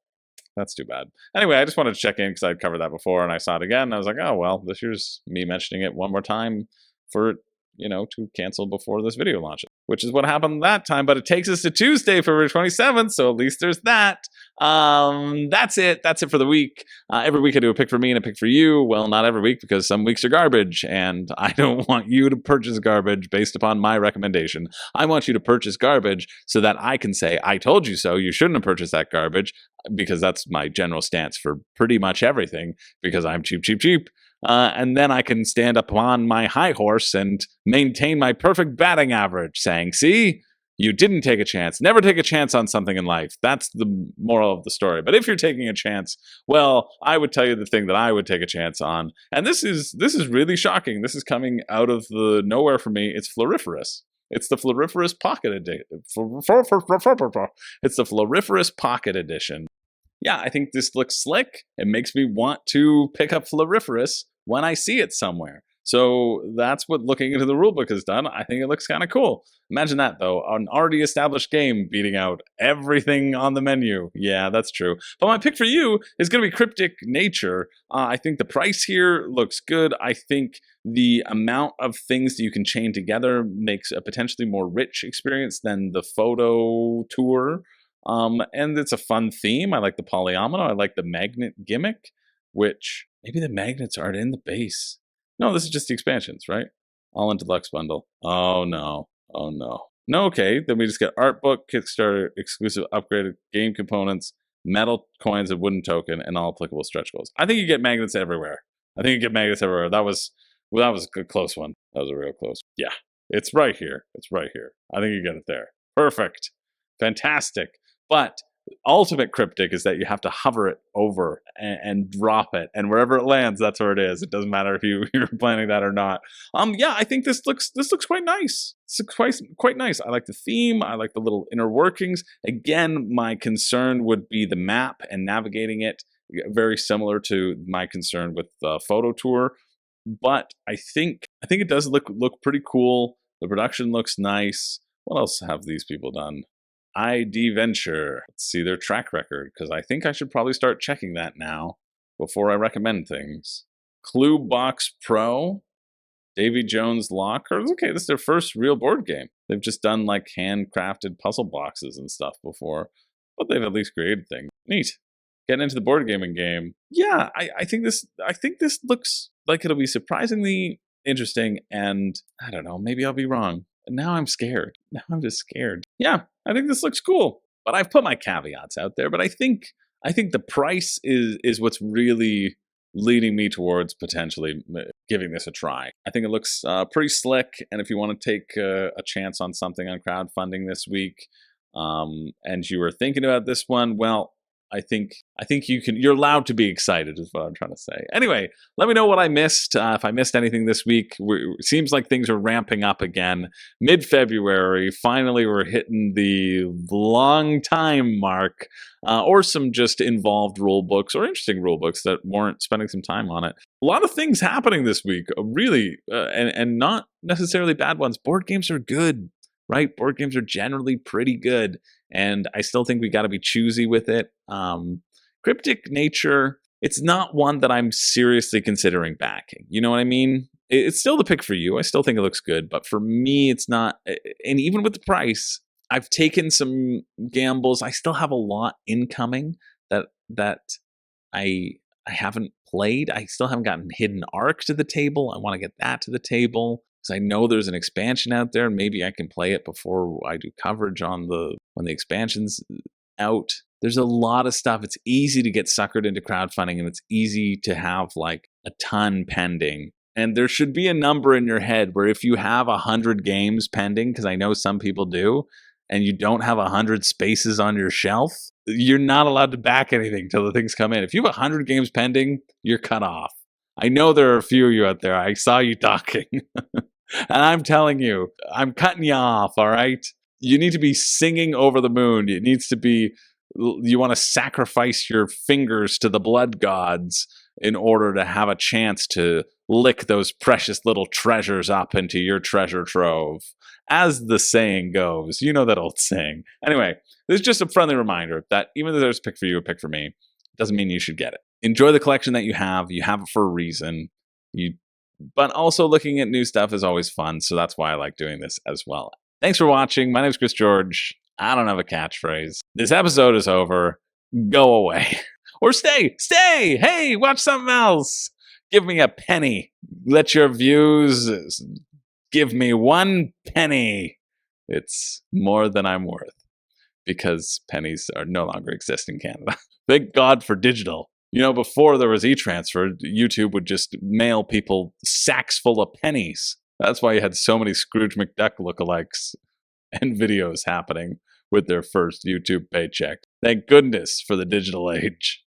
[SPEAKER 1] that's too bad. Anyway, I just wanted to check in because I'd covered that before and I saw it again. And I was like, oh, well, this year's me mentioning it one more time for it, to cancel before this video launches, which is what happened that time. But it takes us to Tuesday, February 27th. So at least there's that. That's it. That's it for the week. Every week I do a pick for me and a pick for you. Well, not every week because some weeks are garbage and I don't want you to purchase garbage based upon my recommendation. I want you to purchase garbage so that I can say, I told you so. You shouldn't have purchased that garbage, because that's my general stance for pretty much everything, because I'm cheap, cheap, cheap. And then I can stand up on my high horse and maintain my perfect batting average, saying, see, you didn't take a chance. Never take a chance on something in life. That's the moral of the story. But if you're taking a chance, well, I would tell you the thing that I would take a chance on. And this is really shocking. This is coming out of the nowhere for me. It's Floriferous. It's the Floriferous Pocket Edition. It's the Floriferous Pocket Edition. Yeah, I think this looks slick. It makes me want to pick up Floriferous when I see it somewhere. So that's what looking into the rulebook has done. I think it looks kind of cool. Imagine that, though. An already established game beating out everything on the menu. Yeah, that's true. But my pick for you is going to be Cryptic Nature. I think the price here looks good. I think the amount of things that you can chain together makes a potentially more rich experience than the photo tour. And it's a fun theme. I like the polyomino. I like the magnet gimmick, which maybe the magnets aren't in the base. No, this is just the expansions, right? All in deluxe bundle. Oh no. Oh no. No, okay. Then we just get art book, Kickstarter, exclusive upgraded game components, metal coins, and wooden token, and all applicable stretch goals. I think you get magnets everywhere. That was a close one. That was a real close. Yeah. It's right here. I think you get it there. Perfect. Fantastic. But ultimate cryptic is that you have to hover it over and drop it, and wherever it lands, that's where it is. It doesn't matter if you're planning that or not. Yeah, I think this looks quite nice. It's quite nice. I like the theme. I like the little inner workings. Again, my concern would be the map and navigating it. Very similar to my concern with the photo tour, but I think it does look pretty cool. The production looks nice. What else have these people done? ID Venture. Let's see their track record, because I think I should probably start checking that now before I recommend things. Clue Box Pro, Davy Jones Lockers. Okay, this is their first real board game. They've just done like handcrafted puzzle boxes and stuff before, but they've at least created things. Neat. Getting into the board gaming game. Yeah, I think this looks like it'll be surprisingly interesting, and I don't know, maybe I'll be wrong. Now I'm scared. Now I'm just scared. Yeah, I think this looks cool. But I've put my caveats out there, but I think the price is what's really leading me towards potentially giving this a try. I think it looks pretty slick, and if you want to take a chance on something on crowdfunding this week, and you were thinking about this one, well, I think you're allowed to be excited is what I'm trying to say. Anyway, let me know what I missed. If I missed anything this week, it seems like things are ramping up again. Mid-February, finally we're hitting the long time mark, or some just involved rule books or interesting rule books that warrant spending some time on it. A lot of things happening this week, really, and not necessarily bad ones. Board games are good, right? Board games are generally pretty good. And I still think we got to be choosy with it. Cryptic Nature, it's not one that I'm seriously considering backing. You know what I mean? It's still the pick for you. I still think it looks good. But for me, it's not. And even with the price, I've taken some gambles. I still have a lot incoming that I haven't played. I still haven't gotten Hidden Arc to the table. I want to get that to the table, because I know there's an expansion out there, and maybe I can play it before I do coverage on when the expansion's out. There's a lot of stuff. It's easy to get suckered into crowdfunding, and it's easy to have like a ton pending. And there should be a number in your head where if you have 100 games pending, because I know some people do, and you don't have 100 spaces on your shelf, you're not allowed to back anything till the things come in. If you have 100 games pending, you're cut off. I know there are a few of you out there. I saw you talking. And I'm telling you, I'm cutting you off, all right? You need to be singing over the moon. It needs to be, you want to sacrifice your fingers to the blood gods in order to have a chance to lick those precious little treasures up into your treasure trove. As the saying goes, you know that old saying. Anyway, this is just a friendly reminder that even though there's a pick for you, a pick for me, doesn't mean you should get it. Enjoy the collection that you have. You have it for a reason. But also looking at new stuff is always fun, so that's why I like doing this as well. Thanks for watching. My name's Chris George. I don't have a catchphrase. This episode is over. Go away. Or stay. Stay! Hey, watch something else. Give me a penny. Let your views give me 1 penny. It's more than I'm worth, because pennies are no longer exist in Canada. Thank God for digital. You know, before there was e-transfer, YouTube would just mail people sacks full of pennies. That's why you had so many Scrooge McDuck lookalikes and videos happening with their first YouTube paycheck. Thank goodness for the digital age.